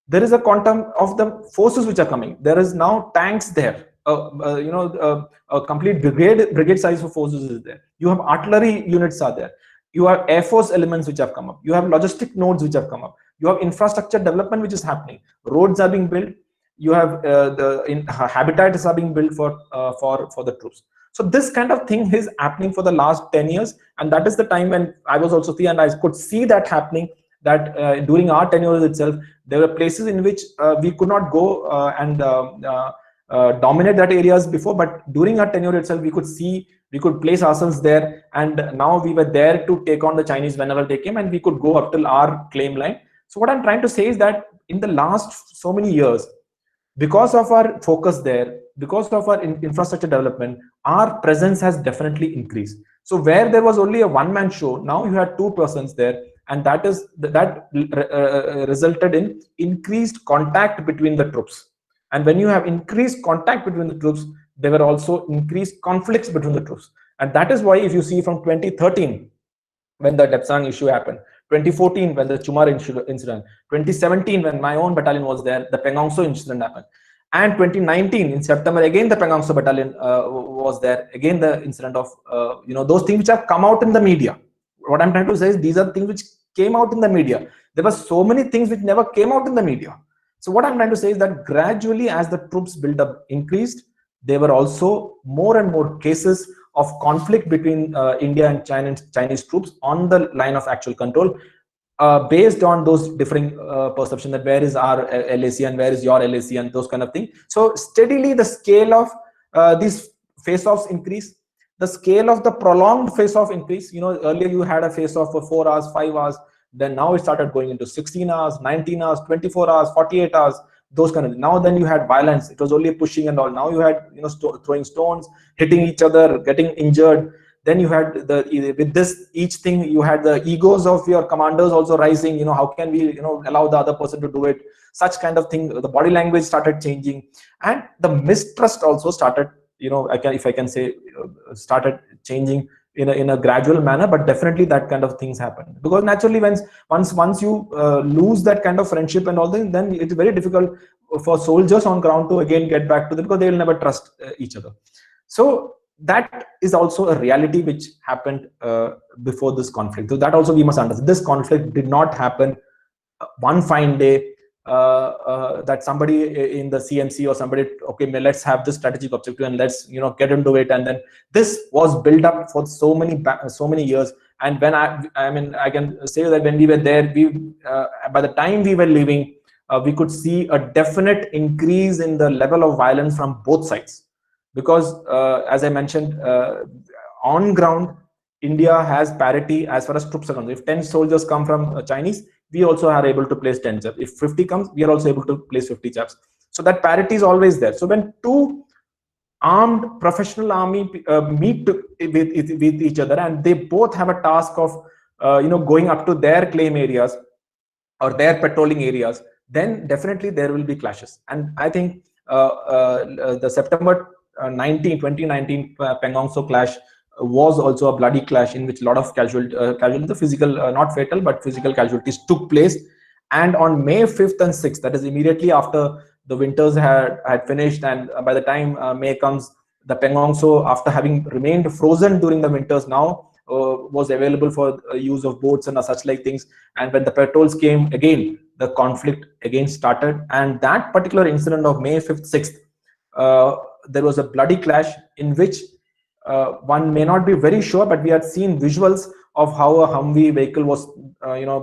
There is a quantum of the forces which are coming. There is now tanks there. A complete brigade size of forces is there. You have artillery units are there. You have air force elements which have come up. You have logistic nodes which have come up. You have infrastructure development which is happening. Roads are being built. You have habitats are being built for the troops. So this kind of thing is happening for the last 10 years. And that is the time when I was also there and I could see that happening, that during our tenure itself, there were places in which we could not go and dominate that areas before, but during our tenure itself, we could place ourselves there. And now we were there to take on the Chinese whenever they came, and we could go up till our claim line. So what I'm trying to say is that in the last so many years, because of our focus there, because of our infrastructure development, our presence has definitely increased. So where there was only a one-man show, now you had two persons there, and that resulted in increased contact between the troops. And when you have increased contact between the troops, there were also increased conflicts between the troops. And that is why if you see from 2013, when the Depsang issue happened, 2014 when the Chumar incident, 2017 when my own battalion was there, the Pengongso incident happened, and 2019 in September again the Pengongso battalion was there, again the incident of those things which have come out in the media. What I'm trying to say is these are things which came out in the media. There were so many things which never came out in the media. So what I'm trying to say is that gradually, as the troops build-up increased, there were also more and more cases of conflict between India and Chinese troops on the line of actual control, based on those differing perception that where is our LAC and where is your LAC and those kind of things. So steadily the scale of these face-offs increase, the scale of the prolonged face-off increase. Earlier you had a face-off for 4 hours, 5 hours, then now it started going into 16 hours, 19 hours, 24 hours, 48 hours, those kind of. Now then you had violence. It was only pushing and all. Now you had throwing stones, hitting each other, getting injured. Then you had with this each thing you had the egos of your commanders also rising. How can we allow the other person to do it? Such kind of thing. The body language started changing, and the mistrust also started. If I can say, started changing in a gradual manner, but definitely that kind of things happen, because naturally once you lose that kind of friendship and all that, then it's very difficult for soldiers on ground to again get back to them, because they will never trust each other. So that is also a reality which happened before this conflict. So that also we must understand. This conflict did not happen one fine day, that somebody in the CMC or somebody, okay, let's have this strategic objective and let's get into it, and then this was built up for so many years. And when I can say that when we were there, by the time we were leaving, we could see a definite increase in the level of violence from both sides, because as I mentioned, on ground India has parity as far as troops are concerned. If 10 soldiers come from Chinese, we also are able to place 10 chaps. If 50 comes, we are also able to place 50 chaps. So that parity is always there. So when two armed professional army meet with each other, and they both have a task of going up to their claim areas or their patrolling areas, then definitely there will be clashes. And I think the September 2019 Pengongso clash was also a bloody clash in which a lot of the physical, not fatal, but physical casualties took place. And on May 5th and 6th, that is immediately after the winters had finished, and by the time May comes, the Pengongso, after having remained frozen during the winters, now was available for use of boats and such like things. And when the patrols came again, the conflict again started. And that particular incident of May 5th, 6th, there was a bloody clash in which one may not be very sure, but we had seen visuals of how a Humvee vehicle was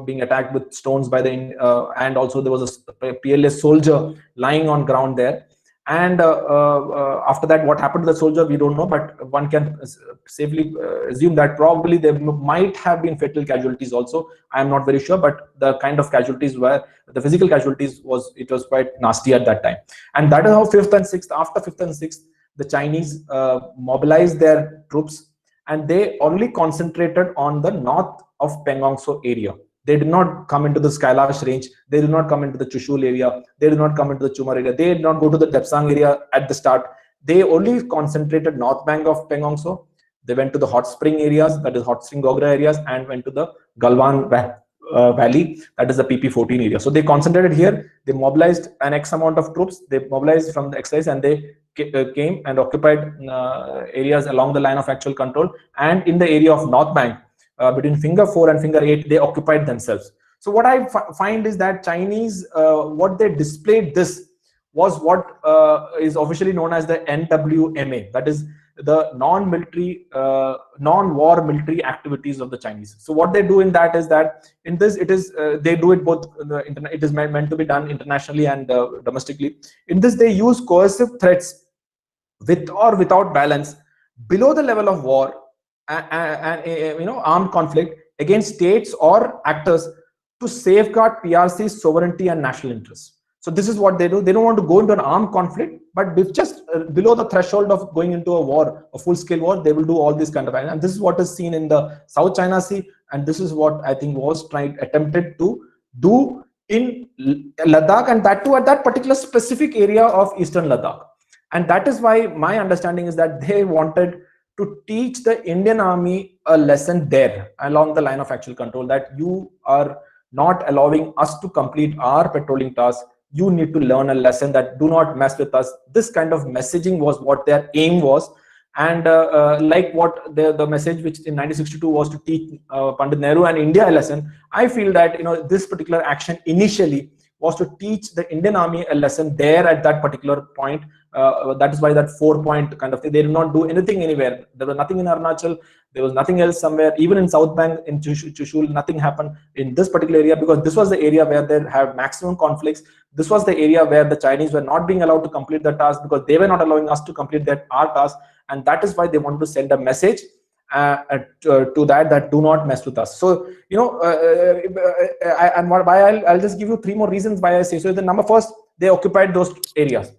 being attacked with stones by the and also there was a PLA soldier lying on ground there. And after that, what happened to the soldier, we don't know, but one can safely assume that probably there might have been fatal casualties also. I am not very sure, but the kind of casualties were, the physical casualties was quite nasty at that time. And that is how 5th and 6th, after 5th and 6th, the Chinese mobilized their troops, and they only concentrated on the north of Pengongso area. They did not come into the Kailash range. They did not come into the Chushul area. They did not come into the Chumar area. They did not go to the Depsang area at the start. They only concentrated north bank of Pengongso. They went to the hot spring areas, that is hot spring Gogra areas, and went to the Galwan Valley, that is the PP14 area. So they concentrated here. They mobilized an X amount of troops. They mobilized from the exercise, and they came and occupied areas along the line of actual control. And in the area of North Bank, between finger 4 and finger 8, they occupied themselves. So what I find is that Chinese, what they displayed this was what is officially known as the NWMA, that is the non-military, non-war military activities of the Chinese. So what they do in that is that in this, it is they do it both. It is meant to be done internationally and domestically. In this, they use coercive threats with or without balance below the level of war and armed conflict against states or actors to safeguard PRC's sovereignty and national interests. So this is what they do. They don't want to go into an armed conflict, but with just below the threshold of going into a war, a full-scale war, they will do all these kind of, and this is what is seen in the South China Sea, and this is what I think was attempted to do in Ladakh, and that too at that particular specific area of Eastern Ladakh. And that is why my understanding is that they wanted to teach the Indian army a lesson there along the line of actual control, that you are not allowing us to complete our patrolling task. You need to learn a lesson, that do not mess with us. This kind of messaging was what their aim was. And like what the message which in 1962 was to teach Pandit Nehru and India a lesson, I feel that, you know, this particular action initially was to teach the Indian army a lesson there at that particular point. That is why that 4-point kind of thing. They did not do anything anywhere. There was nothing in Arunachal. There was nothing else somewhere. Even in South Bank, in Chushul, nothing happened in this particular area, because this was the area where they have maximum conflicts. This was the area where the Chinese were not being allowed to complete the task, because they were not allowing us to complete our task. And that is why they wanted to send a message to that do not mess with us. So, you know, I'll just give you 3 more reasons why I say so. The number first, they occupied those areas.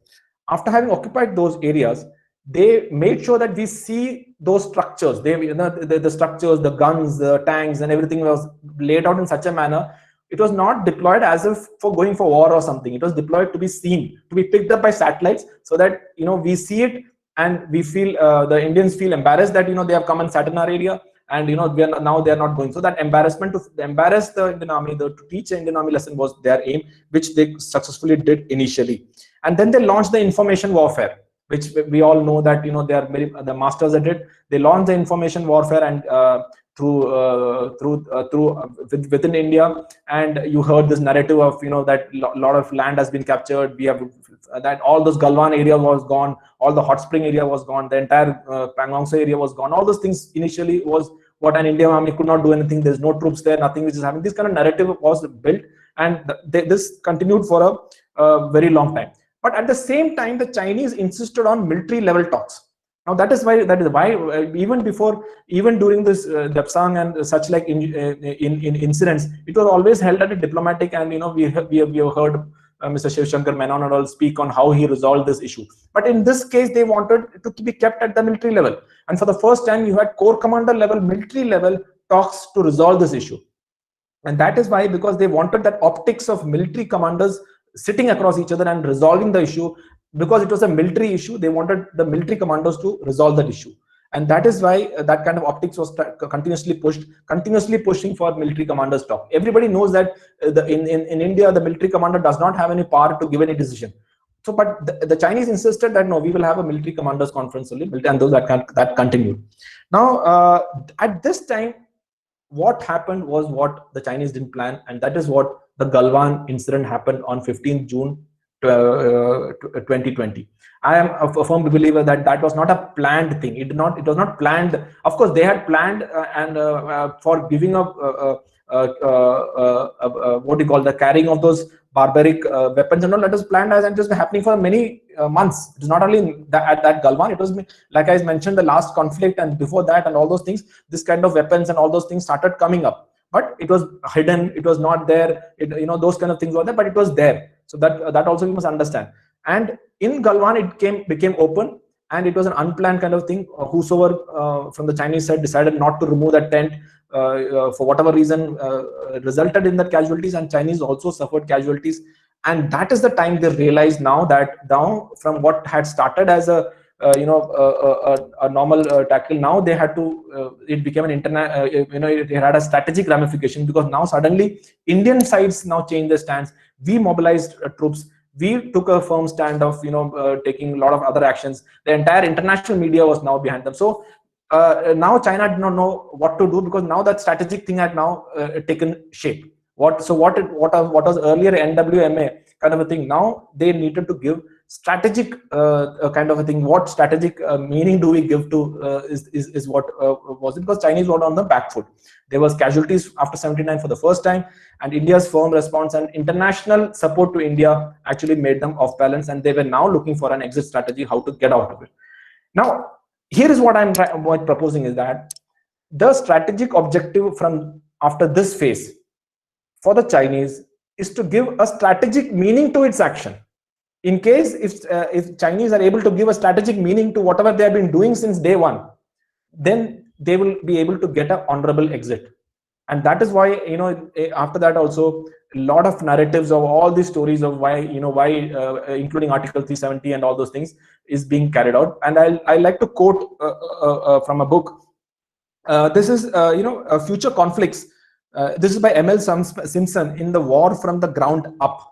After having occupied those areas, they made sure that we see those structures. They, you know, the structures, the guns, the tanks, and everything was laid out in such a manner. It was not deployed as if for going for war or something. It was deployed to be seen, to be picked up by satellites, so that, you know, we see it and we feel, the Indians feel embarrassed that, you know, they have come and sat in our area, and, you know, now they are not going. So that embarrassment, to embarrass the Indian army, to teach the Indian army lesson, was their aim, which they successfully did initially. And then they launched the information warfare, which we all know that, you know, they are the masters at it. They launched the information warfare, and within India, and you heard this narrative of, you know, that lot of land has been captured. We have that all those Galwan area was gone, all the hot spring area was gone, the entire Pangong Tso area was gone. All those things initially was what an Indian army could not do anything. There's no troops there, nothing which is happening. This kind of narrative was built, and this continued for a very long time. But at the same time, the Chinese insisted on military level talks. Now that is why even during this Dapsang and such like in incidents, it was always held at a diplomatic, and, you know, we have heard Mr. Shiv Shankar Menon and all speak on how he resolved this issue. But in this case, they wanted it to be kept at the military level, and for the first time, you had corps commander level, military level talks to resolve this issue. And that is why, because they wanted that optics of military commanders sitting across each other and resolving the issue. Because it was a military issue, they wanted the military commanders to resolve that issue. And that is why that kind of optics was continuously pushing for military commanders talk. Everybody knows that in India, the military commander does not have any power to give any decision. So, but the Chinese insisted that no, we will have a military commanders conference only, and those that continued. Now, at this time, what happened was what the Chinese didn't plan, and that is what the Galwan incident happened on 15th June 2020. I am a firm believer that that was not a planned thing. It was not planned. Of course, they had planned for giving up what do you call the carrying of those barbaric weapons and all. That was planned as and just happening for many months. It is not only at that Galwan. It was, like I mentioned, the last conflict and before that and all those things. This kind of weapons and all those things started coming up. But it was hidden, it was not there, you know, those kind of things were there, but it was there. So that also you must understand. And in Galwan, it became open, and it was an unplanned kind of thing. Whosoever from the Chinese side decided not to remove that tent for whatever reason, resulted in that casualties, and Chinese also suffered casualties. And that is the time they realized now from what had started as a normal tackle, now they had to it became an it had a strategic ramification, because now suddenly Indian sides now changed their stance. We mobilized troops, we took a firm stand of taking a lot of other actions. The entire international media was now behind them. So now China did not know what to do, because now that strategic thing had now taken shape. What was earlier NWMA kind of a thing, now they needed to give strategic kind of a thing. What strategic meaning do we give to is what was it? Because Chinese were on the back foot. There was casualties after 79 for the first time, and India's firm response and international support to India actually made them off balance, and they were now looking for an exit strategy, how to get out of it. Now, here is what I'm proposing, is that the strategic objective from after this phase for the Chinese is to give a strategic meaning to its action. In case if Chinese are able to give a strategic meaning to whatever they have been doing since day one, then they will be able to get an honorable exit. And that is why, after that also, a lot of narratives of all these stories of why, including Article 370 and all those things is being carried out. And I like to quote from a book. This is, Future Conflicts. This is by M.L. Simpson in The War from the Ground Up,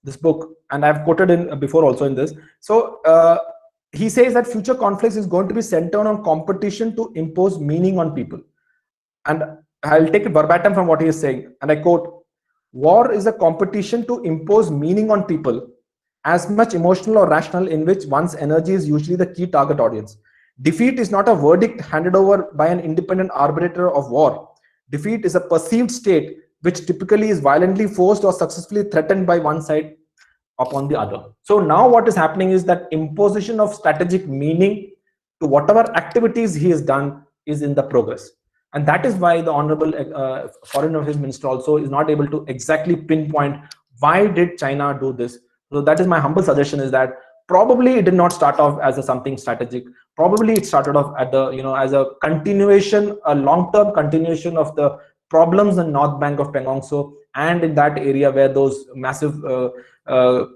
this book, and I've quoted in before also in this. So he says that future conflicts is going to be centered on competition to impose meaning on people. And I'll take it verbatim from what he is saying, and I quote, "War is a competition to impose meaning on people, as much emotional or rational, in which one's energy is usually the key target audience. Defeat is not a verdict handed over by an independent arbitrator of war. Defeat is a perceived state which typically is violently forced or successfully threatened by one side upon the other." So now what is happening is that imposition of strategic meaning to whatever activities he has done is in the progress. And that is why the Honorable Foreign Affairs Minister also is not able to exactly pinpoint why did China do this. So that is my humble suggestion, is that probably it did not start off as something strategic. Probably it started off at the, as a continuation, a long-term continuation of the problems in North Bank of Pangong Tso, and in that area where those massive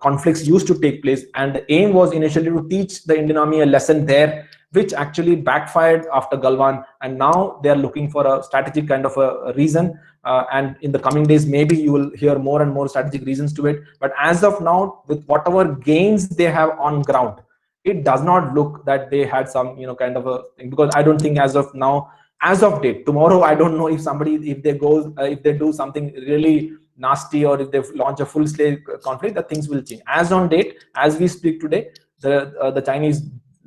conflicts used to take place. And the aim was initially to teach the Indian Army a lesson there, which actually backfired after Galwan, and now they are looking for a strategic kind of a reason. And in the coming days, maybe you will hear more and more strategic reasons to it. But as of now, with whatever gains they have on ground, it does not look that they had some, kind of a thing. Because I don't think as of now, as of date, tomorrow, I don't know if somebody, if they do something really nasty, or if they launch a full-scale conflict, that things will change. As on date, as we speak today, the Chinese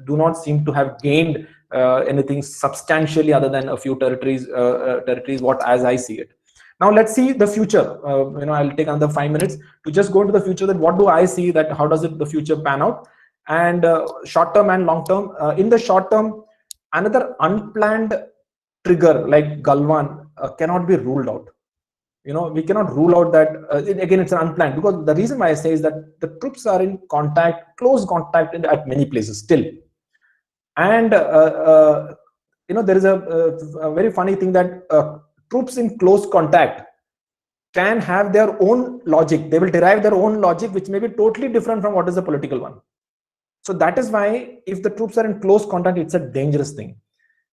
do not seem to have gained anything substantially other than a few territories, as I see it. Now let's see the future. I'll take another 5 minutes to just go into the future. That what do I see, that how does the future pan out, and short term and long term. In the short term, another unplanned trigger like Galwan cannot be ruled out. We cannot rule out that again, it's an unplanned, because the reason why I say is that the troops are in close contact at many places still. And there is a very funny thing, that troops in close contact can have their own logic. They will derive their own logic, which may be totally different from what is the political one. So that is why if the troops are in close contact, it's a dangerous thing.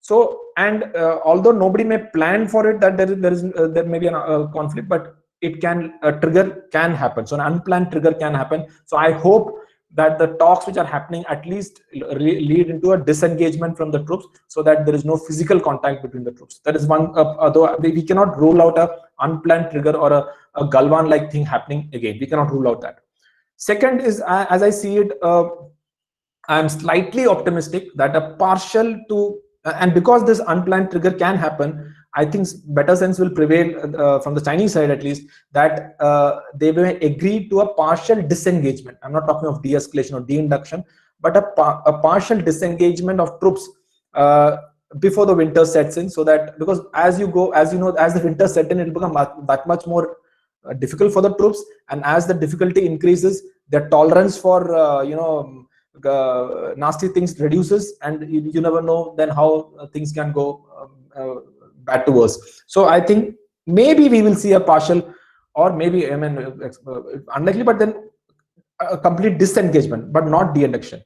So, and although nobody may plan for it, that there may be a conflict, but it can, a trigger can happen. So an unplanned trigger can happen. So I hope that the talks which are happening at least lead into a disengagement from the troops, so that there is no physical contact between the troops. That is one, although we cannot rule out a unplanned trigger or a Galwan-like thing happening again. We cannot rule out that. Second is, as I see it, I'm slightly optimistic that a partial to, and because this unplanned trigger can happen, I think better sense will prevail from the Chinese side at least, that they may agree to a partial disengagement. I'm not talking of de-escalation or de-induction, but a partial disengagement of troops before the winter sets in, so that, because as you go, as the winter sets in, it will become that much more difficult for the troops, and as the difficulty increases, their tolerance for nasty things reduces, and you never know then how things can go bad to worse. So I think maybe we will see a partial, or maybe, I mean, unlikely, but then a complete disengagement, but not de-induction.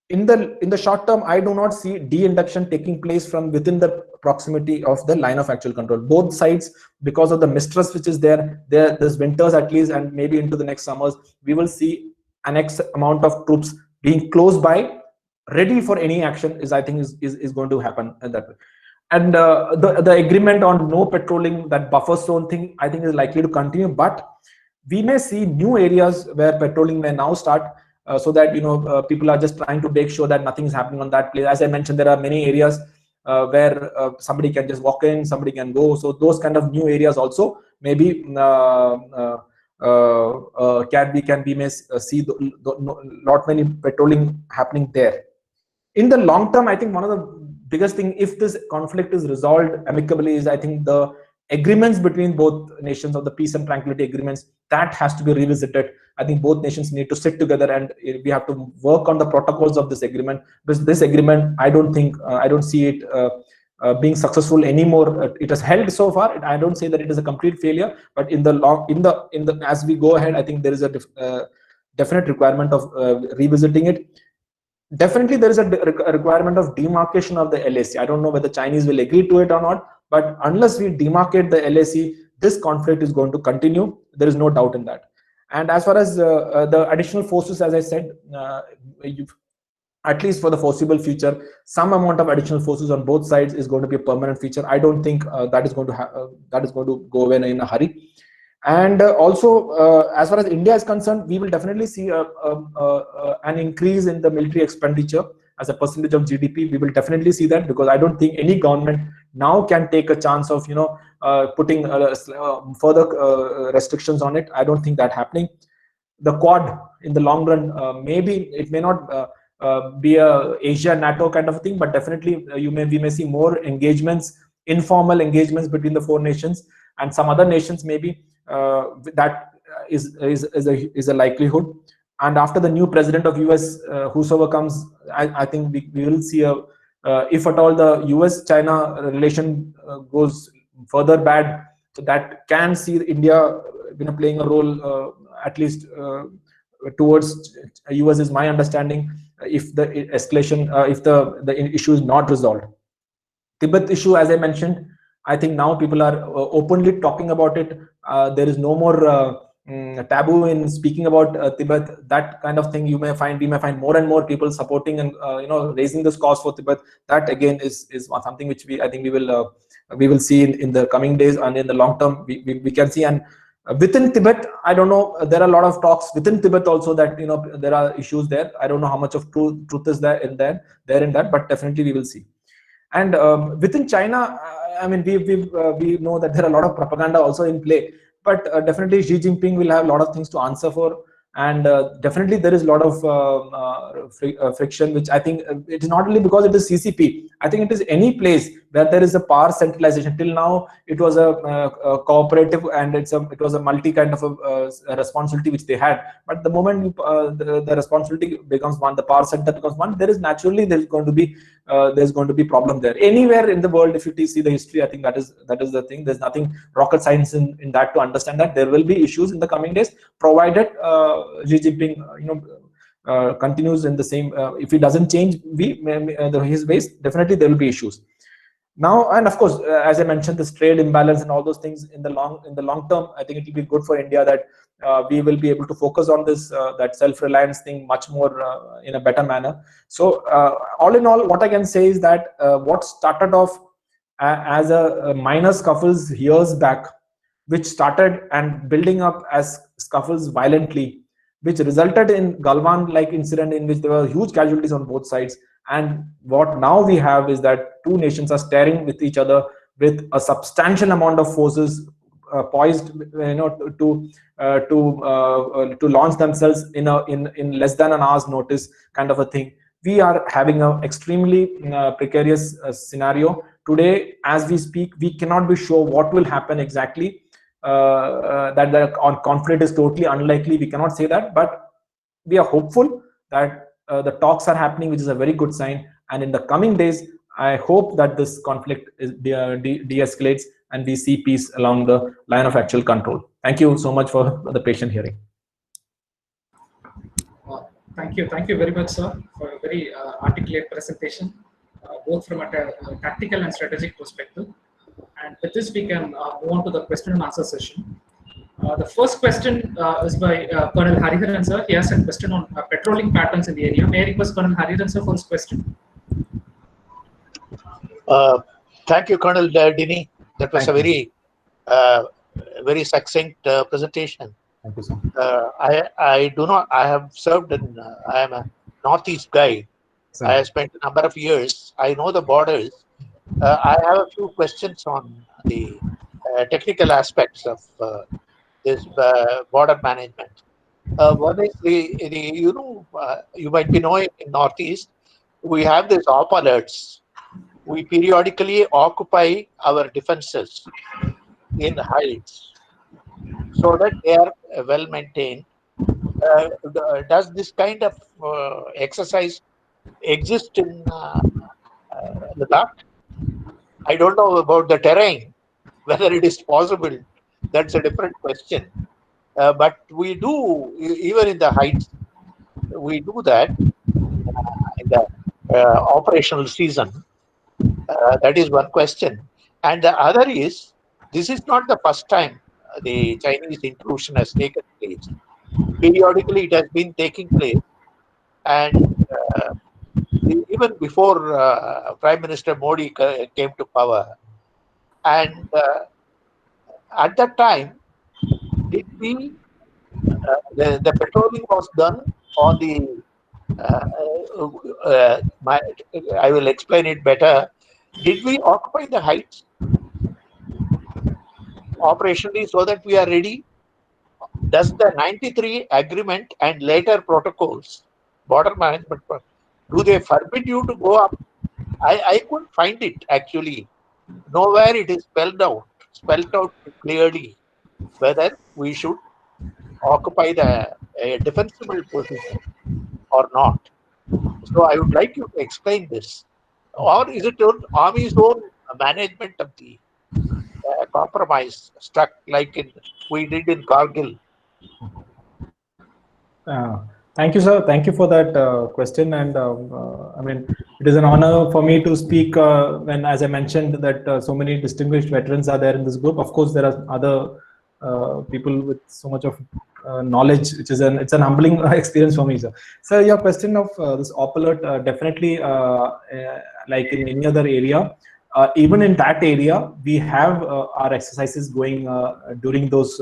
In the short term, I do not see de-induction taking place from within the proximity of the line of actual control. Both sides, because of the mistrust which is there's winters at least, and maybe into the next summers, we will see an X amount of troops being close by, ready for any action, I think is going to happen in that way. And the agreement on no patrolling, that buffer zone thing, I think is likely to continue, but we may see new areas where patrolling may now start, so that people are just trying to make sure that nothing is happening on that place. As I mentioned, there are many areas where somebody can just walk in, somebody can go. So those kind of new areas also maybe we may see lot many patrolling happening there. In the long term, I think one of the biggest thing, if this conflict is resolved amicably, is I think the agreements between both nations, of the peace and tranquility agreements, that has to be revisited. I think both nations need to sit together, and we have to work on the protocols of this agreement, because this agreement, I don't see it being successful anymore. It has held so far. I don't say that it is a complete failure, but in the as we go ahead, I think there is a definite requirement of revisiting it. Definitely, there is a requirement of demarcation of the LAC. I don't know whether Chinese will agree to it or not, but unless we demarcate the LAC, this conflict is going to continue. There is no doubt in that. And as far as the additional forces, as I said, at least for the foreseeable future, some amount of additional forces on both sides is going to be a permanent feature. I don't think that is going to go away in a hurry. And also, as far as India is concerned, we will definitely see an increase in the military expenditure as a percentage of GDP. We will definitely see that, because I don't think any government now can take a chance of putting further restrictions on it. I don't think that happening. The Quad in the long run, maybe it may not be a Asia NATO kind of a thing, but definitely we may see more engagements, informal engagements between the four nations and some other nations maybe. That is a likelihood. And after the new president of US, whosoever comes, I think we will see if at all the US-China relation goes further bad, so that can see India playing a role at least towards US is my understanding, if the escalation, if the issue is not resolved. Tibet issue, as I mentioned, I think now people are openly talking about it. There is no more taboo in speaking about Tibet. That kind of thing we may find more and more people supporting and raising this cause for Tibet. That again is something which I think we will see in the coming days, and in the long term we can see. And within Tibet, I don't know, there are a lot of talks within Tibet also that there are issues there. I don't know how much of truth is there in that, but definitely we will see. And within China, I mean, we know that there are a lot of propaganda also in play, but definitely Xi Jinping will have a lot of things to answer for. And definitely there is a lot of friction, which I think it is not only because it is CCP. I think it is any place where there is a power centralization. Till now, it was a cooperative, and it was a multi kind of a responsibility which they had. But the moment the responsibility becomes one, the power center becomes one, there's going to be problem there. Anywhere in the world, if you see the history, I think that is the thing. There's nothing rocket science in that to understand that there will be issues in the coming days, provided Xi Jinping continues in the same. If he doesn't change his ways, definitely there will be issues. Now, and of course, as I mentioned, this trade imbalance and all those things in the long term, I think it will be good for India that we will be able to focus on this that self-reliance thing much more in a better manner. So, all in all, what I can say is that what started off as a minor scuffles years back, which started and building up as scuffles violently, which resulted in Galwan-like incident in which there were huge casualties on both sides. And what now we have is that two nations are staring with each other with a substantial amount of forces poised, to launch themselves in less than an hour's notice, kind of a thing. We are having an extremely precarious scenario today. As we speak, we cannot be sure what will happen exactly. That the conflict is totally unlikely, we cannot say that, but we are hopeful that the talks are happening, which is a very good sign. And in the coming days, I hope that this conflict de-escalates and we see peace along the line of actual control. Thank you so much for the patient hearing. Thank you very much, sir, for a very articulate presentation, both from a tactical and strategic perspective. And with this, we can move on to the question and answer session. The first question is by Colonel Hariharan, sir. He has a question on patrolling patterns in the area. May I request Colonel Hariharan, sir, for his question? Thank you, Colonel Dini. That was a very succinct presentation. Thank you, sir. I have served in, I am a Northeast guy. Sir. I have spent a number of years. I know the borders. I have a few questions on the technical aspects of this border management. One is you might be knowing in Northeast, we have these op alerts. We periodically occupy our defenses in heights so that they are well maintained. Does this kind of exercise exist in Ladakh? I don't know about the terrain, whether it is possible. That's a different question. But we do, even in the heights, we do that in the operational season. That is one question. And the other is, this is not the first time the Chinese intrusion has taken place. Periodically, it has been taking place. And even before Prime Minister Modi came to power, and at that time, did we the patrolling was done on the I will explain it better. Did we occupy the heights operationally so that we are ready? Does the 93 agreement and later protocols, border management, do they forbid you to go up? I couldn't find it actually. Nowhere it is spelled out clearly whether we should occupy the defensible position or not. So I would like you to explain this. Or is it on Army's own management of the compromise struck like we did in Kargil? Thank you, sir. Thank you for that question. And I mean, it is an honor for me to speak when, as I mentioned, that so many distinguished veterans are there in this group. Of course, there are other people with so much of knowledge, which is it's an humbling experience for me, sir. So your question of this op alert, definitely like in any other area, even in that area, we have our exercises going during those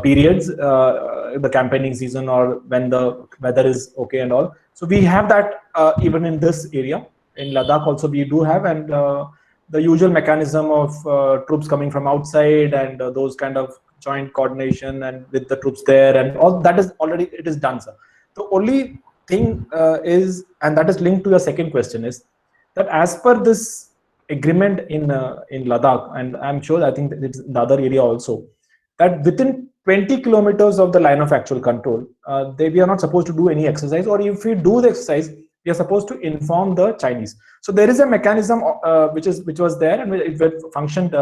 periods, the campaigning season or when the weather is okay and all. So we have that even in this area. In Ladakh also we do have, and the usual mechanism of troops coming from outside and those kind of joint coordination and with the troops there, and all that is already, it is done, sir. The only thing is, and that is linked to your second question, is that as per this agreement in Ladakh, and I'm sure I think it's the other area also, that within 20 kilometers of the line of actual control, we are not supposed to do any exercise, or if we do the exercise, we are supposed to inform the Chinese. So there is a mechanism which was there, and it functioned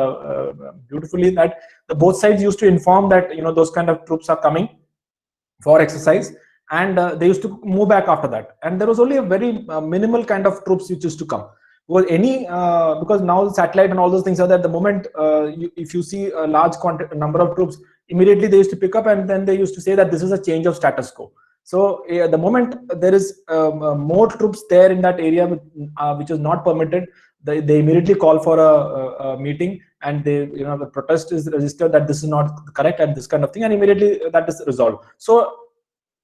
beautifully, that the both sides used to inform that those kind of troops are coming for exercise, and they used to move back after that. And there was only a very minimal kind of troops which used to come. Because now satellite and all those things are there. At the moment, if you see a large number of troops, immediately they used to pick up, and then they used to say that this is a change of status quo. So the moment there is more troops there in that area which is not permitted, they immediately call for a meeting, and they the protest is registered that this is not correct and this kind of thing, and immediately that is resolved. So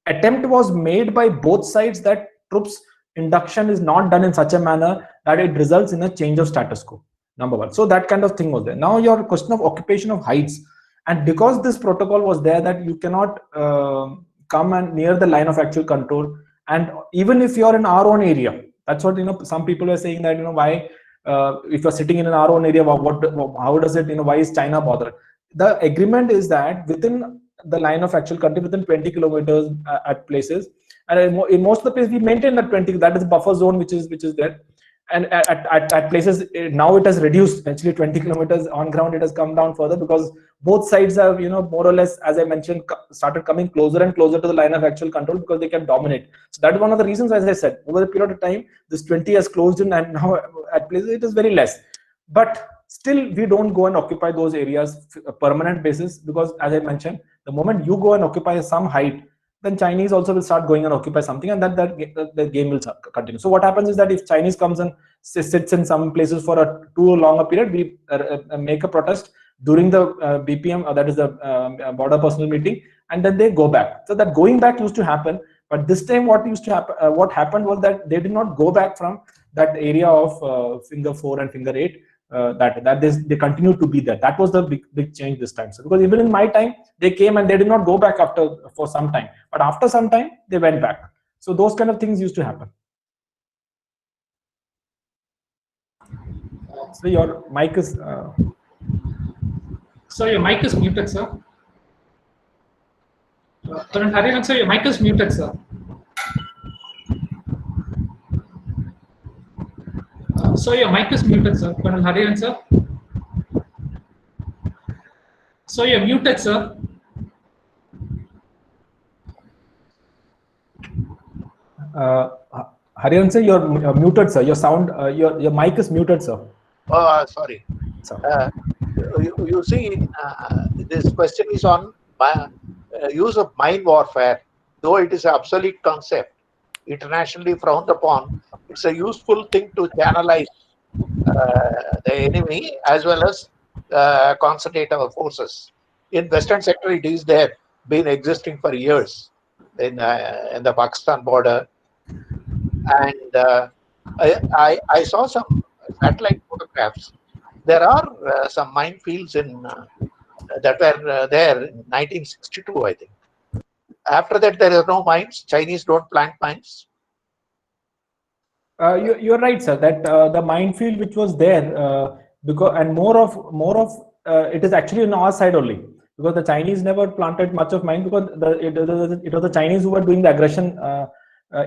attempt was made by both sides that troops induction is not done in such a manner that it results in a change of status quo, number one. So that kind of thing was there. Now your question of occupation of heights, and because this protocol was there that you cannot come and near the line of actual control, and even if you're in our own area, that's what some people are saying, that why if you're sitting in our own area, how does it why is China bothered? The agreement is that within the line of actual control, within 20 kilometers at places, and in most of the places we maintain that 20, that is buffer zone which is there. And at places now it has reduced, actually 20 kilometers on ground, it has come down further, because both sides have more or less, as I mentioned, started coming closer and closer to the line of actual control, because they can dominate. So that is one of the reasons, as I said, over the period of time this 20 has closed in, and now at places it is very less. But still we don't go and occupy those areas a permanent basis, because as I mentioned, the moment you go and occupy some height, then Chinese also will start going and occupy something, and the game will continue. So what happens is that if Chinese comes and sits in some places for a too long a period, we make a protest during the BPM, that is the border personnel meeting, and then they go back. So that going back used to happen, but this time what happened was that they did not go back from that area of finger 4 and finger 8. They continue to be there. That was the big change this time. So because even in my time they came and they did not go back for some time, but after some time they went back. So those kind of things used to happen. So your mic is Sir, your mic is muted, sir. Current Hariharan, sir, your mic is muted, sir. So your mic is muted, sir. Colonel Hariharan, sir. So you're muted, sir. Hariharan sir, you're muted, sir. Your sound, your mic is muted, sir. Oh, sorry. Sir. You see, this question is on use of mine warfare. Though it is an obsolete concept, internationally frowned upon, it's a useful thing to channelize the enemy as well as concentrate our forces. In Western sector, it is there, been existing for years in the Pakistan border, and I saw some satellite photographs. There are some minefields in that were there in 1962, I think. After that, there are no mines. Chinese don't plant mines. You're right, sir. That the minefield which was there, because and more of it is actually on our side only, because the Chinese never planted much of mine, because it was the Chinese who were doing the aggression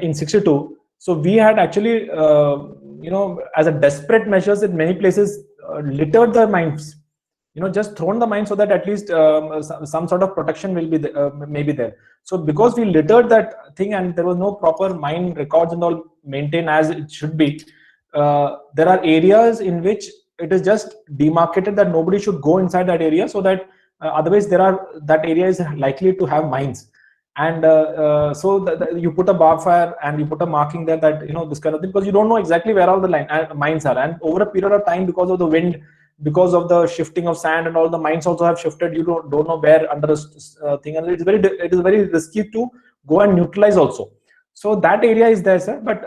in '62. So we had actually, as a desperate measures in many places, littered the mines. Just thrown the mine so that at least some sort of protection will be maybe there. So because we littered that thing and there was no proper mine records and all maintained as it should be, there are areas in which it is just demarcated that nobody should go inside that area, so that otherwise that area is likely to have mines. And so you put a barbed wire and you put a marking there that this kind of thing, because you don't know exactly where all the mines are, and over a period of time, because of the wind, because of the shifting of sand and all, the mines also have shifted. You don't know where under a thing, and it is very risky to go and neutralize also. So that area is there, sir. But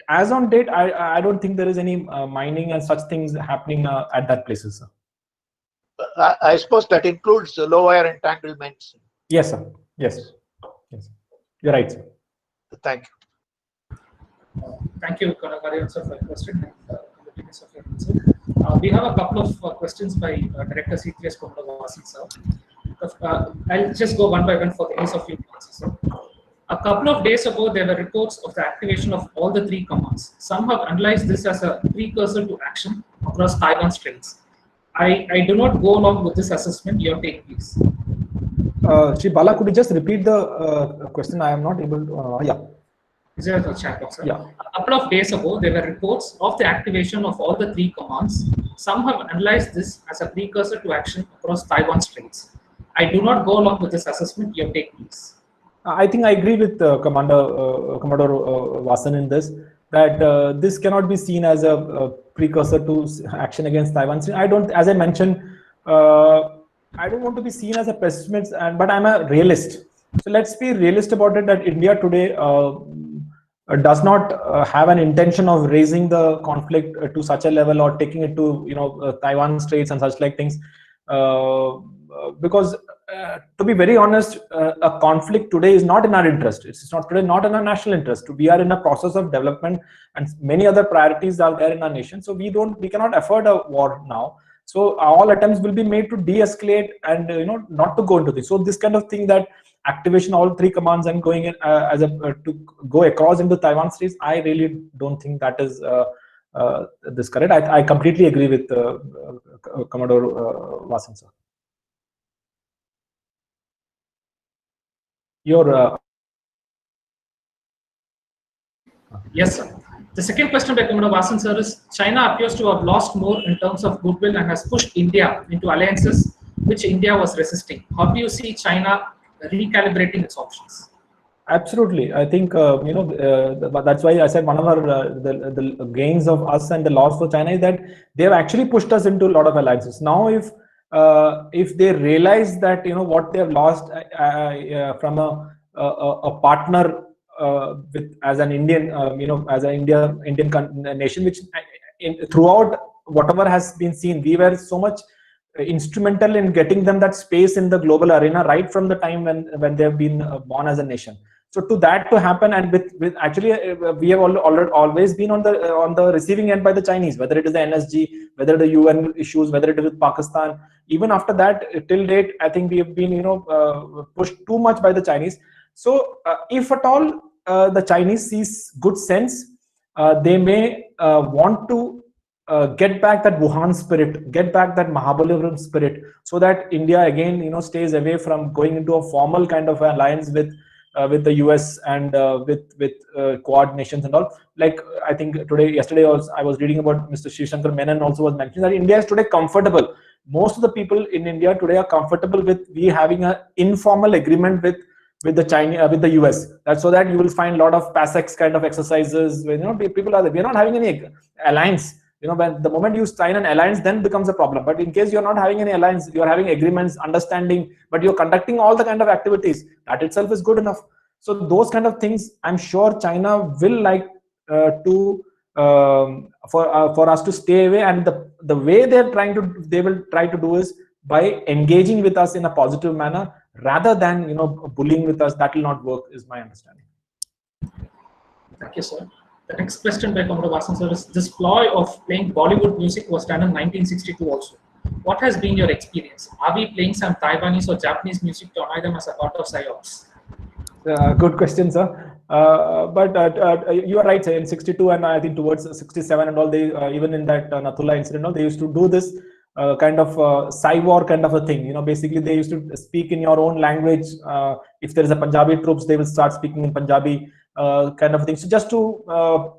as on date, I don't think there is any mining and such things happening at that places, sir. I suppose that includes low wire entanglements. Yes, sir. Yes. You're right, sir. Thank you. Thank you, Colonel Hariharan, sir, for your question and completeness of your answer. We have a couple of questions by Director C3S Komodo Vasan, sir. I'll just go one by one for the ease of your answers, sir. A couple of days ago, there were reports of the activation of all the three commands. Some have analyzed this as a precursor to action across Taiwan Straits. I do not go along with this assessment. Your take, please. Shri Bala, could you just repeat the question? I am not able to. Yeah. Is there a chat box, sir? Yeah. A couple of days ago, there were reports of the activation of all the three commands. Some have analyzed this as a precursor to action across Taiwan Straits. I do not go along with this assessment. Your take, please. I think I agree with Commodore Vasan in this, that this cannot be seen as a precursor to action against Taiwan. I don't, as I mentioned, I don't want to be seen as a pessimist, but I'm a realist. So let's be realist about it, that India today does not have an intention of raising the conflict to such a level or taking it to Taiwan Straits and such like things, because to be very honest, a conflict today is not in our interest. It's not in our national interest. We are in a process of development, and many other priorities are there in our nation. So we cannot afford a war now. So all attempts will be made to de-escalate and not to go into this. So this kind of thing, that activation all three commands and going in to go across into Taiwan Straits, I really don't think that is this correct. I completely agree with Commodore Vasan, sir. Yes, sir. The second question by Commodore Vasan, sir, is China appears to have lost more in terms of goodwill and has pushed India into alliances which India was resisting. How do you see China recalibrating its options? Absolutely. I think, that's why I said one of our the gains of us and the loss for China is that they have actually pushed us into a lot of alliances. Now, if they realize that, what they have lost from a partner as an Indian, as an Indian nation, which throughout whatever has been seen, we were so much instrumental in getting them that space in the global arena right from the time when they have been born as a nation. So to happen, and with actually we have always been on the receiving end by the Chinese, whether it is the NSG, whether the UN issues, whether it is with Pakistan. Even after that, till date, I think we have been pushed too much by the Chinese. So if at all the Chinese sees good sense, they may want to get back that Wuhan spirit, get back that Mahabalipuram spirit, so that India again, stays away from going into a formal kind of alliance with the US and with Quad nations and all. Like I think yesterday I was reading about Mr. Srishankar Menon also was mentioning that India is today comfortable. Most of the people in India today are comfortable with we having an informal agreement with the Chinese, with the US. That's so that you will find a lot of PASEX kind of exercises when people are, we're not having any alliance. When the moment you sign an alliance, then becomes a problem. But in case you're not having any alliance, you're having agreements, understanding, but you're conducting all the kind of activities, that itself is good enough. So those kind of things, I'm sure China will like for us to stay away. And the way they will try to do is by engaging with us in a positive manner, rather than bullying with us. That will not work, is my understanding. Thank you, sir. The next question by Comrade Vasan sir is: this ploy of playing Bollywood music was done in 1962 also. What has been your experience? Are we playing some Taiwanese or Japanese music to annoy them as a part of PSYOPs? Good question, sir. But you are right, sir. In 62 and I think towards 67 and all, they even in that Nathula incident, they used to do this kind of Psy-war kind of a thing. Basically they used to speak in your own language. If there is a Punjabi troops, they will start speaking in Punjabi. Kind of thing. So just to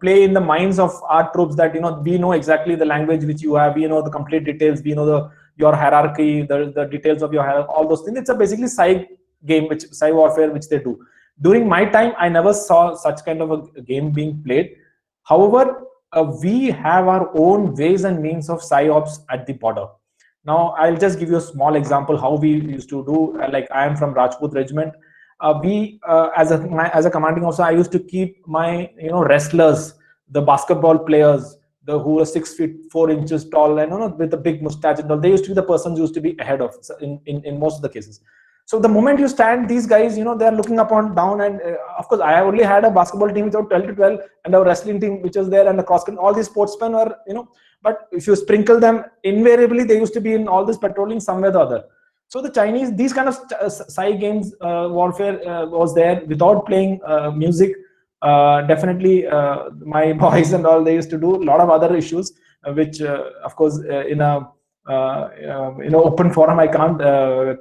play in the minds of our troops that we know exactly the language which you have, we know the complete details, we know your hierarchy, the details of your hierarchy, all those things. It's a basically Psy warfare which they do. During my time, I never saw such kind of a game being played. However, we have our own ways and means of PSYOPs at the border. Now, I'll just give you a small example how we used to do. Like I am from Rajput Regiment. As a commanding officer, I used to keep my wrestlers, the basketball players, who are 6 feet 4 inches tall and with a big mustache and all. They used to be the persons who used to be ahead of in most of the cases. So the moment you stand, these guys, they are looking up and down. And of course, I only had a basketball team without 12 to 12 and a wrestling team which was there, and the cross country. All these sportsmen were, but if you sprinkle them, invariably they used to be in all this patrolling somewhere or the other. So the Chinese, these kind of Psy games, warfare was there without playing music. Definitely, my boys and all, they used to do a lot of other issues, which of course in a open forum I can't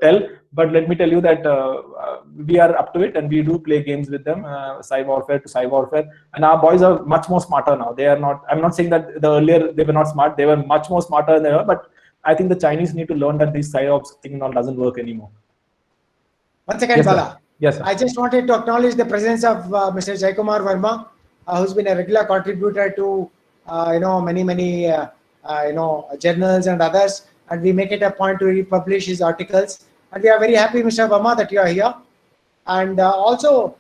tell. But let me tell you that we are up to it, and we do play games with them, Psy warfare to Psy warfare. And our boys are much more smarter now. They are not. I'm not saying that the earlier they were not smart. They were much more smarter than they were. But I think the Chinese need to learn that this PSYOPs thing doesn't work anymore. One second, yes, Bala. Sir. Yes, sir. I just wanted to acknowledge the presence of Mr. Jaikumar Verma, who's been a regular contributor to many journals and others, and we make it a point to republish his articles. And we are very happy, Mr. Verma, that you are here. And also,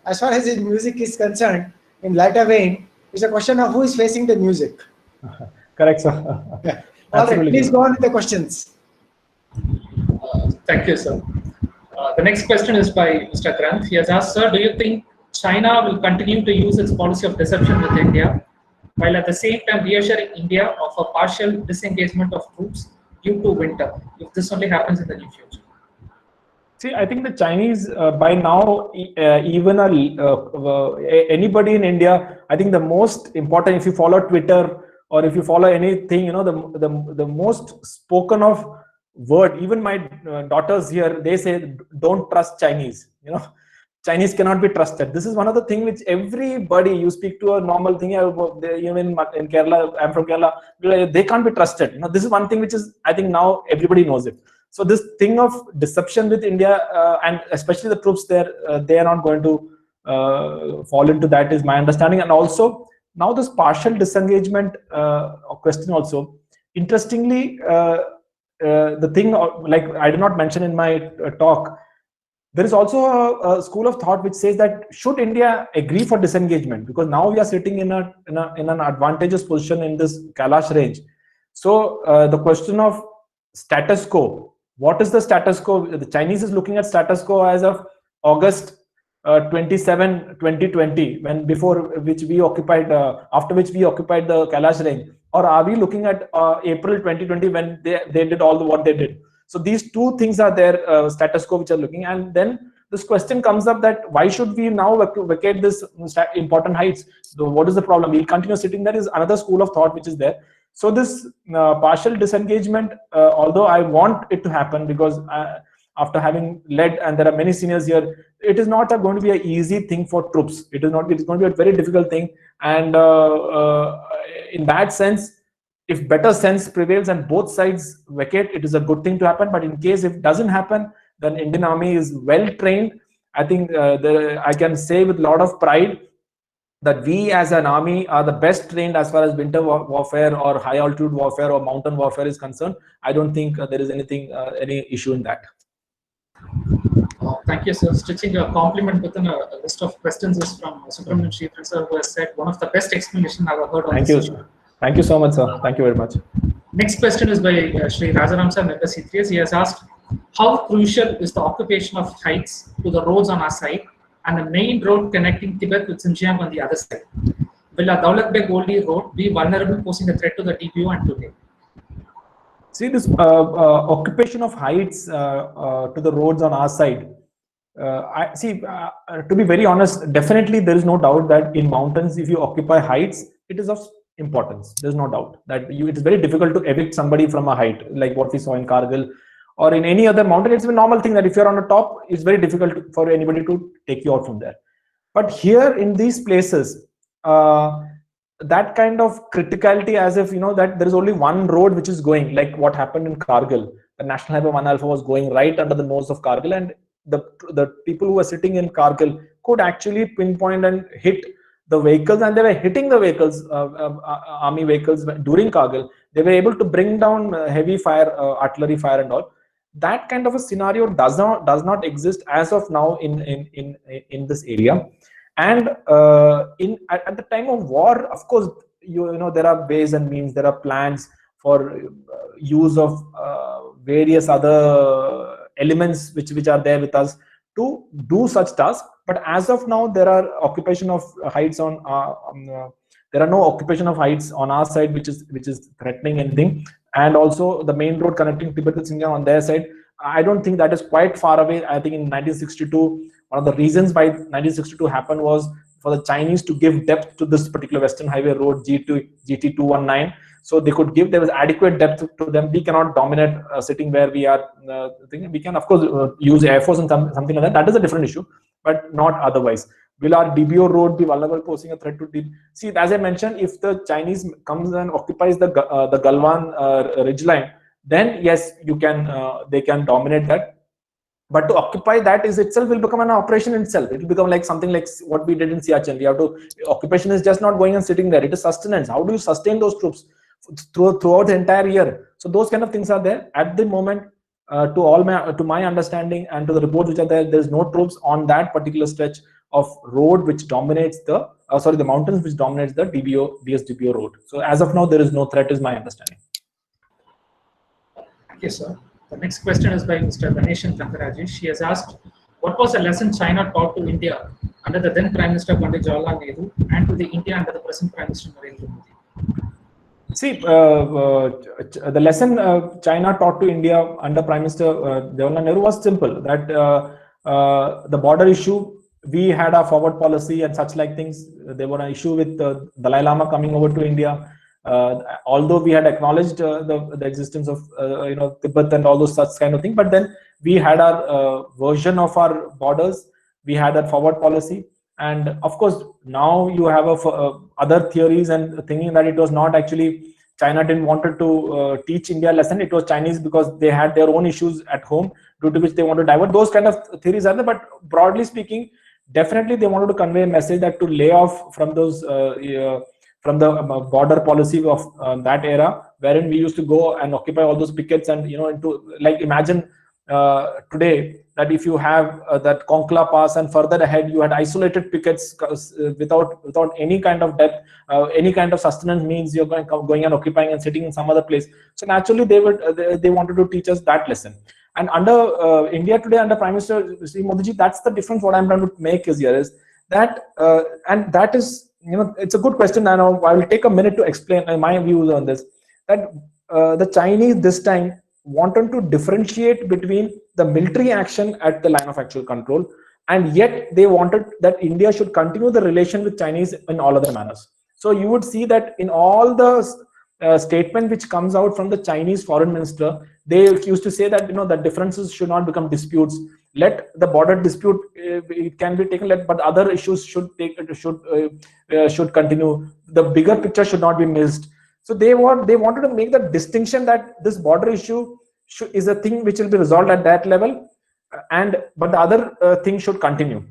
as far as his music is concerned, in lighter vein, it's a question of who is facing the music. Correct, sir. Yeah. All right, please go on with the questions. Thank you, sir. The next question is by Mr. Granth. He has asked, sir, do you think China will continue to use its policy of deception with India, while at the same time reassuring India of a partial disengagement of troops due to winter, if this only happens in the near future? See, I think the Chinese, by now, even anybody in India, I think the most important, if you follow Twitter or if you follow anything, the most spoken of word, even my daughters here, they say, don't trust Chinese. Chinese cannot be trusted. This is one of the things which everybody, you speak to a normal thing, even in Kerala, I'm from Kerala, they can't be trusted. This is one thing which is, I think now everybody knows it. So this thing of deception with India, and especially the troops there, they are not going to fall into that, is my understanding. And also, now this partial disengagement question also, interestingly, the thing, like I did not mention in my talk, there is also a school of thought which says that should India agree for disengagement, because now we are sitting in an advantageous position in this Kailash range. So the question of status quo, what is the status quo? The Chinese is looking at status quo as of August 27, 2020, after which we occupied the Kailash range, or are we looking at April 2020 when they did what they did? So these two things are there, status quo which are looking, and then this question comes up that why should we now vacate this important heights? So what is the problem? We'll continue sitting there, is another school of thought which is there. So this partial disengagement, although I want it to happen, because after having led, and there are many seniors here, it is not going to be an easy thing for troops. It is not. It's going to be a very difficult thing, and in that sense, if better sense prevails and both sides vacate, it is a good thing to happen. But in case if it doesn't happen, then Indian Army is well trained. I think I can say with a lot of pride that we as an army are the best trained as far as winter warfare or high altitude warfare or mountain warfare is concerned. I don't think there is any issue in that. Thank you, sir. Stitching a compliment within a list of questions is from Subramanian Sridharan, sir, who has said one of the best explanations I've heard on Thank this you. issue. Thank you so much, sir. Thank you very much. Next question is by Shri Rajaram sir, member C3S. He has asked, how crucial is the occupation of heights to the roads on our side and the main road connecting Tibet with Xinjiang on the other side? Will a Daulat Beg Oldi road be vulnerable, posing a threat to the DPO and today? See, this occupation of heights to the roads on our side. I see. To be very honest, definitely there is no doubt that in mountains, if you occupy heights, it is of importance. There's no doubt that it is very difficult to evict somebody from a height, like what we saw in Kargil or in any other mountain. It's a normal thing that if you're on the top, it's very difficult for anybody to take you out from there. But here in these places, that kind of criticality, as if that there is only one road which is going, like what happened in Kargil. The National Highway 1 Alpha was going right under the nose of Kargil, and the people who were sitting in Kargil could actually pinpoint and hit the vehicles, and they were hitting the vehicles, army vehicles during Kargil. They were able to bring down heavy fire, artillery fire and all. That kind of a scenario does not exist as of now in this area. And at the time of war, of course, there are ways and means, there are plans for use of various other elements which are there with us to do such tasks. But as of now, there are occupation of heights on there are no occupation of heights on our side which is threatening anything. And also the main road connecting Tibet to Xinjiang on their side, I don't think that is quite far away. I think in 1962, one of the reasons why 1962 happened was for the Chinese to give depth to this particular Western Highway road, GT219. So they could give, there was adequate depth to them. We cannot dominate sitting where we are. We can, of course, use Air Force and something like that. That is a different issue, but not otherwise. Will our DBO road be vulnerable, posing a threat to DB? See, as I mentioned, if the Chinese comes and occupies the Galwan ridgeline, then yes, they can dominate that. But to occupy that itself will become an operation in itself. It will become like something like what we did in Siachen. We have to, occupation is just not going and sitting there. It is sustenance. How do you sustain those troops throughout the entire year? So those kind of things are there. At the moment, to my understanding and to the reports which are there, there's no troops on that particular stretch of road which dominates the mountains which dominates the DSDPO road. So as of now, there is no threat, is my understanding. Thank you, sir. The next question is by Mr. Ganeshan Thankarajesh. He has asked, what was the lesson China taught to India under the then Prime Minister Pandit Jawaharlal Nehru and to the India under the present Prime Minister Narendra Modi? See, the lesson China taught to India under Prime Minister Jawaharlal Nehru was simple, that the border issue, we had our forward policy and such like things. There were an issue with Dalai Lama coming over to India. Although we had acknowledged the existence of Tibet and all those such kind of things, but then we had our version of our borders. We had a forward policy, and of course now you have other theories and thinking that it was not actually China didn't wanted to teach India a lesson. It was Chinese because they had their own issues at home due to which they want to divert. Those kind of theories are there, but broadly speaking, definitely they wanted to convey a message that to lay off from those. From the border policy of that era, wherein we used to go and occupy all those pickets, and imagine today that if you have that Konkla Pass and further ahead you had isolated pickets without any kind of depth, any kind of sustenance means you're going and occupying and sitting in some other place. So naturally they wanted to teach us that lesson. And under India today, under Prime Minister Sri Modi ji, that's the difference. What I'm trying to make is that and that is. It's a good question, and I will take a minute to explain my views on this. That the Chinese this time wanted to differentiate between the military action at the line of actual control, and yet they wanted that India should continue the relation with Chinese in all other manners. So you would see that in all the statement which comes out from the Chinese foreign minister. They used to say that that differences should not become disputes. Let the border dispute it can be taken, but other issues should continue. The bigger picture should not be missed. So they wanted to make the distinction that this border issue is a thing which will be resolved at that level, but the other thing should continue.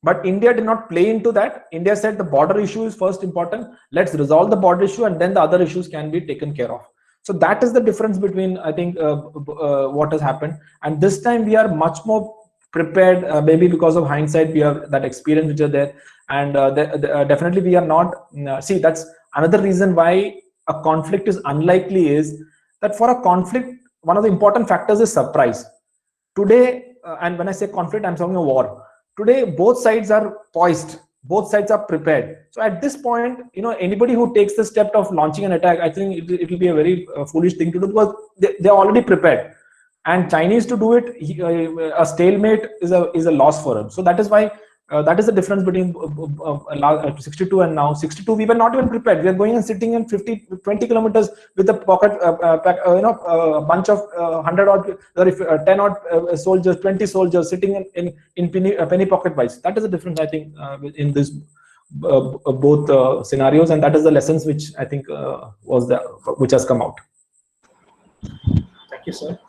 But India did not play into that. India said the border issue is first important. Let's resolve the border issue, and then the other issues can be taken care of. So that is the difference between, I think, what has happened. And this time we are much more prepared, maybe because of hindsight, we have that experience which are there. And definitely we are not, see, that's another reason why a conflict is unlikely, is that for a conflict, one of the important factors is surprise. Today, and when I say conflict, I'm talking a war. Today, both sides are poised. Both sides are prepared. So at this point, anybody who takes the step of launching an attack, I think it will be a very foolish thing to do, because they're already prepared. And Chinese to do it, a stalemate is a loss for them. So that is why that is the difference between 62 and now. 62, we were not even prepared. We are going and sitting in 20 kilometers with a pocket, a bunch of 100 odd, 10 odd soldiers, 20 soldiers sitting in penny pocket wise. That is the difference, I think, in this both scenarios, and that is the lessons which I think which has come out. Thank you, sir.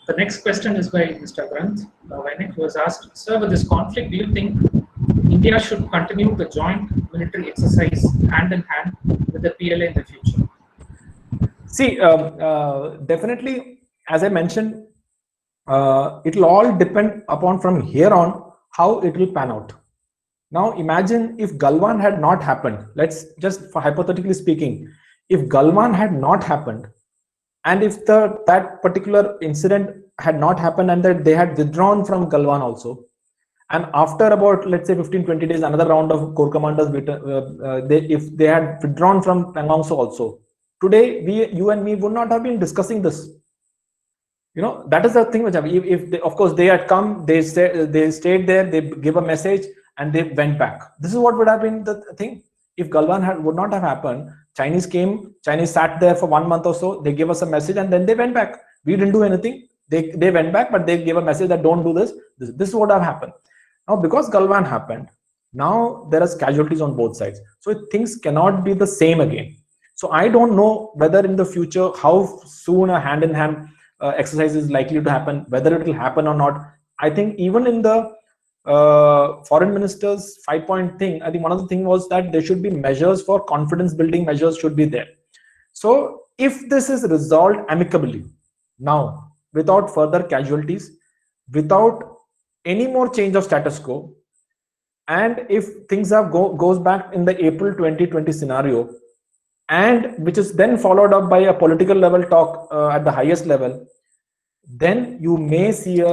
The next question is by Mr. Granth Vainik, who has asked, sir, with this conflict, do you think India should continue the joint military exercise hand in hand with the PLA in the future? See, definitely, as I mentioned, it will all depend upon from here on how it will pan out. Now, imagine if Galwan had not happened. Let's just, for hypothetically speaking, if Galwan had not happened, and if that particular incident had not happened, and that they had withdrawn from Galwan also, and after about, let's say, 15-20 days, another round of Corps commanders, if they had withdrawn from Pangong Tso also, today you and me would not have been discussing this. That is the thing which happened. If they, of course, they had come, they stayed there, they give a message, and they went back. This is what would have been the thing. If Galwan would not have happened, Chinese came, Chinese sat there for 1 month or so, they gave us a message, and then they went back. We didn't do anything. They went back, but they gave a message that don't do this. This would have happened. Now, because Galwan happened, now there is casualties on both sides. So things cannot be the same again. So I don't know whether in the future, how soon a hand-in-hand exercise is likely to happen, whether it will happen or not. I think even in the foreign minister's 5-point thing, I think one of the things was that there should be measures for confidence building measures should be there. So if this is resolved amicably now, without further casualties, without any more change of status quo, and if things goes back in the April 2020 scenario, and which is then followed up by a political level talk at the highest level, then you may see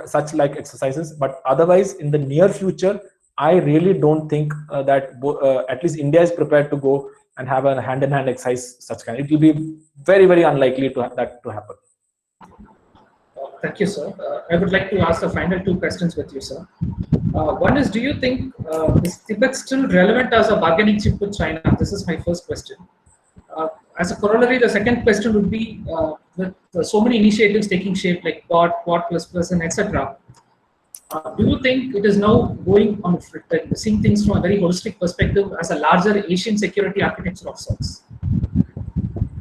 such like exercises. But otherwise, in the near future, I really don't think that at least India is prepared to go and have a hand-in-hand exercise such kind. It will be very, very unlikely to have that to happen. Thank you, sir. I would like to ask the final 2 questions with you, sir. One is, do you think is Tibet still relevant as a bargaining chip with China? This is my first question. As a corollary, the second question would be, with so many initiatives taking shape like Quad, Quad++, and etc. Do you think it is now going on seeing things from a very holistic perspective as a larger Asian security architecture of sorts?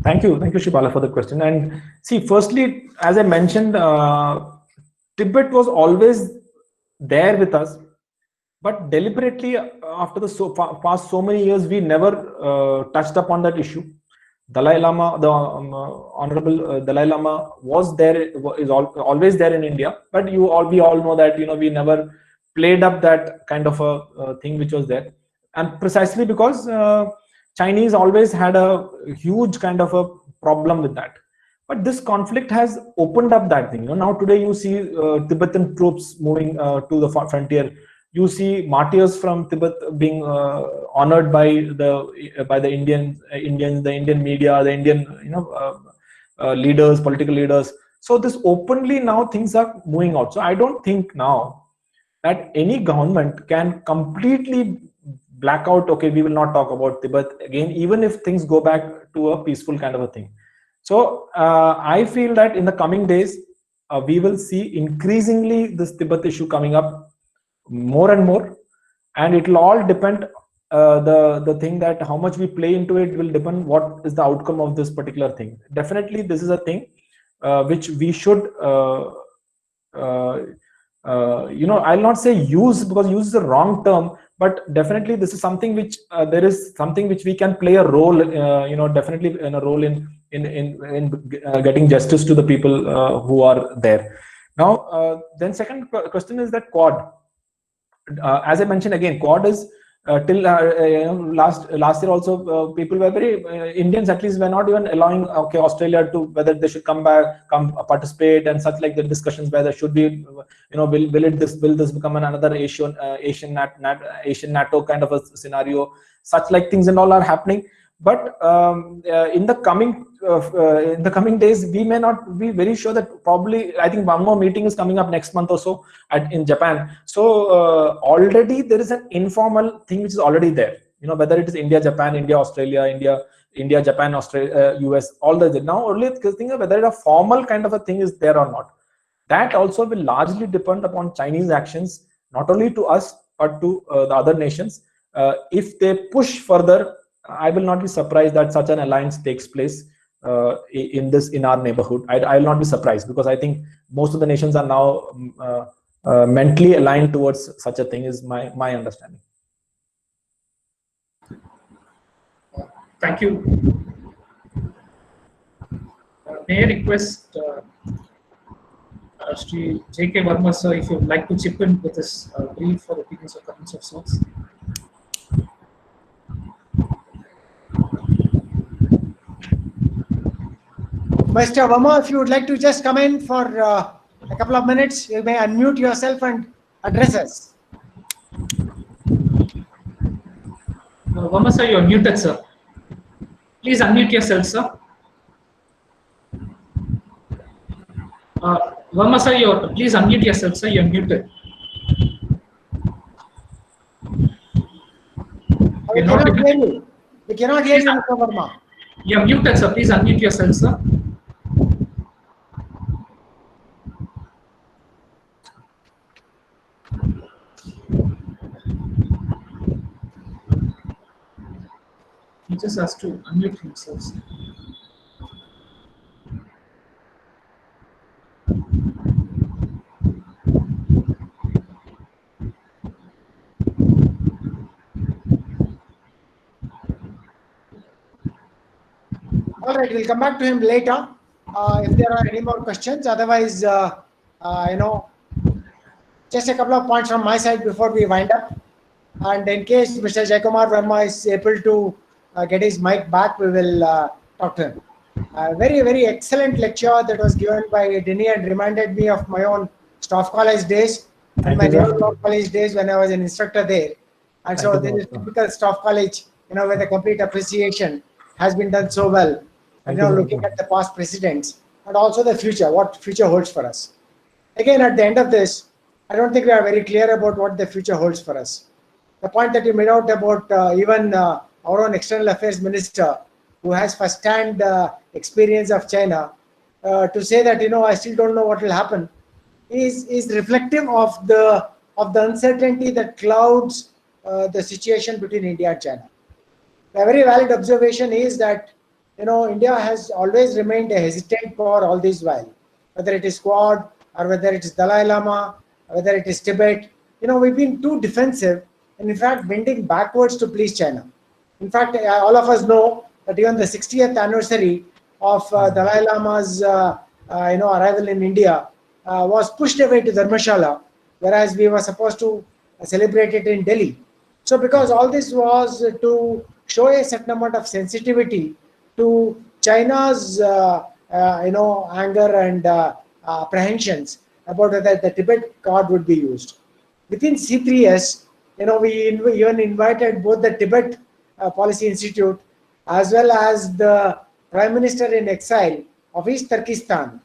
Thank you, Shibala, for the question. And see, firstly, as I mentioned, Tibet was always there with us, but deliberately after the past so many years, we never touched upon that issue. Dalai Lama, the Honorable Dalai Lama was there, is always there in India, but we all know that we never played up that kind of a thing which was there, and precisely because Chinese always had a huge kind of a problem with that. But this conflict has opened up that thing. Now today you see Tibetan troops moving to the frontier. You see martyrs from Tibet being honored by the Indians, the Indian media, the Indian leaders, political leaders. So this openly now things are moving out. So I don't think now that any government can completely blackout, okay, we will not talk about Tibet again, even if things go back to a peaceful kind of a thing. So I feel that in the coming days, we will see increasingly this Tibet issue coming up more and more, and it will all depend. The thing that how much we play into it will depend what is the outcome of this particular thing. Definitely, this is a thing which we should. I'll not say use, because use is a wrong term, but definitely this is something which there is something which we can play a role, definitely in a role in getting justice to the people who are there. Now, then second question is that Quad. As I mentioned again, Quad is till last year also people were very Indians at least were not even allowing Australia to whether they should come participate and such, like the discussions whether should we will this become another Asian NATO kind of a scenario, such like things and all are happening. But in the coming days, we may not be very sure that probably, I think one more meeting is coming up next month or so in Japan. So already there is an informal thing which is already there. Whether it is India, Japan, India, Australia, India, Japan, Australia, US, all the now earlier thing whether a formal kind of a thing is there or not. That also will largely depend upon Chinese actions, not only to us but to the other nations. If they push further, I will not be surprised that such an alliance takes place in our neighborhood. I will not be surprised, because I think most of the nations are now mentally aligned towards such a thing, is my understanding. Thank you. May I request Shri J.K. Verma sir, if you would like to chip in with this brief for opinions or comments of sorts. Mr. Verma, if you would like to just come in for a couple of minutes, you may unmute yourself and address us. Verma sir, you are muted, sir. Please unmute yourself, sir. Verma sir, please unmute yourself, sir. You are muted. We cannot hear you. We cannot hear you, Mr. Verma. You are muted, sir. Please unmute yourself, sir. He just has to unmute himself, sir. All right, we'll come back to him later if there are any more questions. Otherwise, just a couple of points from my side before we wind up. And in case Mr. Jaikumar Verma is able to get his mic back, we will talk to him. Very, very excellent lecture that was given by Denny and reminded me of my own Staff College days and my Naval College days when I was an instructor there. And so this is typical Staff College, where the complete appreciation has been done so well. Looking at the past precedents and also the future, what future holds for us. Again, at the end of this, I don't think we are very clear about what the future holds for us. The point that you made out about even our own External Affairs Minister, who has first-hand experience of China, to say that I still don't know what will happen, is reflective of the uncertainty that clouds the situation between India and China. A very valid observation is that India has always remained a hesitant for all this while, whether it is Quad or whether it is Dalai Lama, whether it is Tibet. We've been too defensive and in fact bending backwards to please China. In fact, all of us know that even the 60th anniversary of Dalai Lama's arrival in India was pushed away to Dharmshala, whereas we were supposed to celebrate it in Delhi. So because all this was to show a certain amount of sensitivity to China's anger and apprehensions about whether the Tibet card would be used. Within C3S, we even invited both the Tibet Policy Institute as well as the Prime Minister in exile of East Turkestan.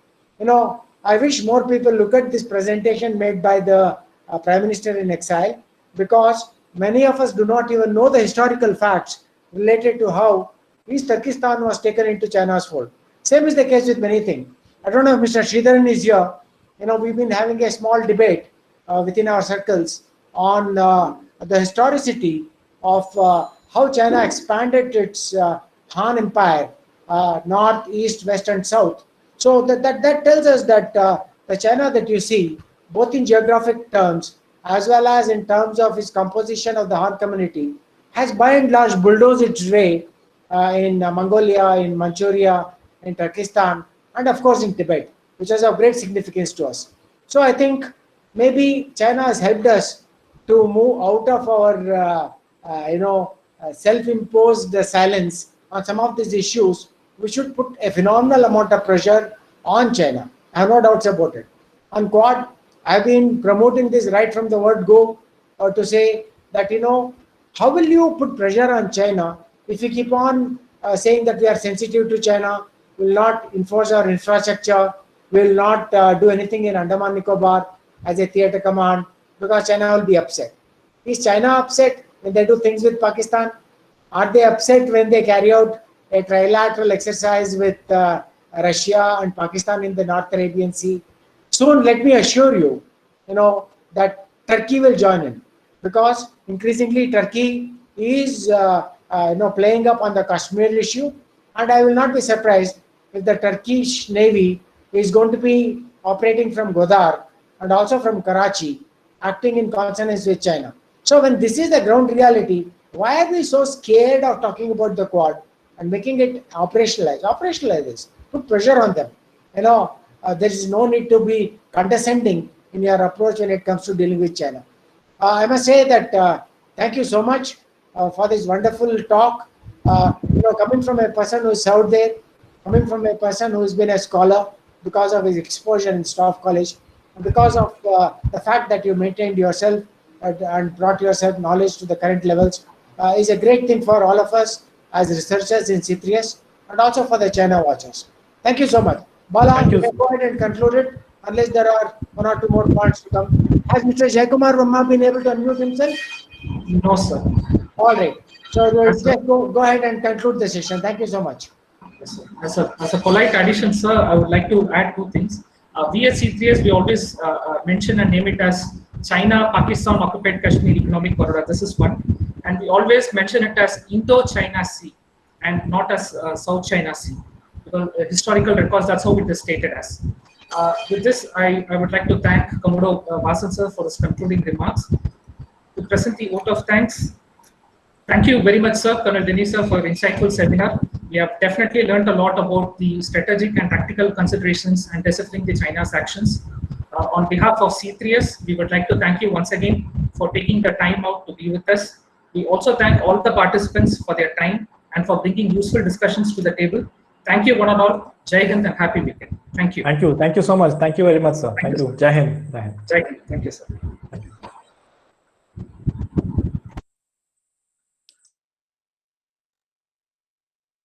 I wish more people look at this presentation made by the Prime Minister in exile, because many of us do not even know the historical facts related to how East Turkestan was taken into China's fold. Same is the case with many things. I don't know if Mr. Sridharan is here. We've been having a small debate within our circles on the historicity of how China expanded its Han Empire, north, east, west, and south. So that tells us that the China that you see, both in geographic terms as well as in terms of its composition of the Han community, has by and large bulldozed its way in Mongolia, in Manchuria, in Turkestan, and of course in Tibet, which has of great significance to us. So I think maybe China has helped us to move out of our self-imposed silence on some of these issues. We should put a phenomenal amount of pressure on China. I have no doubts about it. On Quad, I've been promoting this right from the word go, to say that, how will you put pressure on China if you keep on saying that we are sensitive to China, will not enforce our infrastructure, will not do anything in Andaman Nicobar as a theater command, because China will be upset. Is China upset when they do things with Pakistan? Are they upset when they carry out a trilateral exercise with Russia and Pakistan in the North Arabian Sea? Soon, let me assure you, that Turkey will join in, because increasingly Turkey is playing up on the Kashmir issue, and I will not be surprised if the Turkish Navy is going to be operating from Godar and also from Karachi, acting in consonance with China. So when this is the ground reality, why are we so scared of talking about the Quad and making it operationalize? Operationalize this. Put pressure on them. There is no need to be condescending in your approach when it comes to dealing with China. I must say that thank you so much for this wonderful talk. Coming from a person who served there, coming from a person who has been a scholar because of his exposure in Staff College, and because of the fact that you maintained yourself and brought yourself knowledge to the current levels, is a great thing for all of us as researchers in C3S and also for the China watchers. Thank you so much. Bala, you can go ahead and conclude it unless there are one or two more points to come. Has Mr. Jaikumar Verma been able to unmute himself? No, sir. All right. So just go ahead and conclude the session. Thank you so much. Yes, sir. As a polite addition, sir, I would like to add two things. We at C3S, we always mention and name it as China-Pakistan occupied Kashmir economic corridor. This is one. And we always mention it as Indo-China Sea and not as South China Sea. Because historical records, that's how it is stated as. With this, I would like to thank Komodo Vasan sir for his concluding remarks. To present the vote of thanks. Thank you very much, sir, Colonel Dinesh sir, for your insightful seminar. We have definitely learned a lot about the strategic and tactical considerations and deciphering the China's actions. On behalf of C3S, we would like to thank you once again for taking the time out to be with us. We also thank all the participants for their time and for bringing useful discussions to the table. Thank you, one and all. Jai Hind and happy weekend. Thank you. Thank you. Thank you so much. Thank you very much, sir. Thank you. Jai Hind. Jai Hind. Jai Hind. Thank you, sir. Thank you.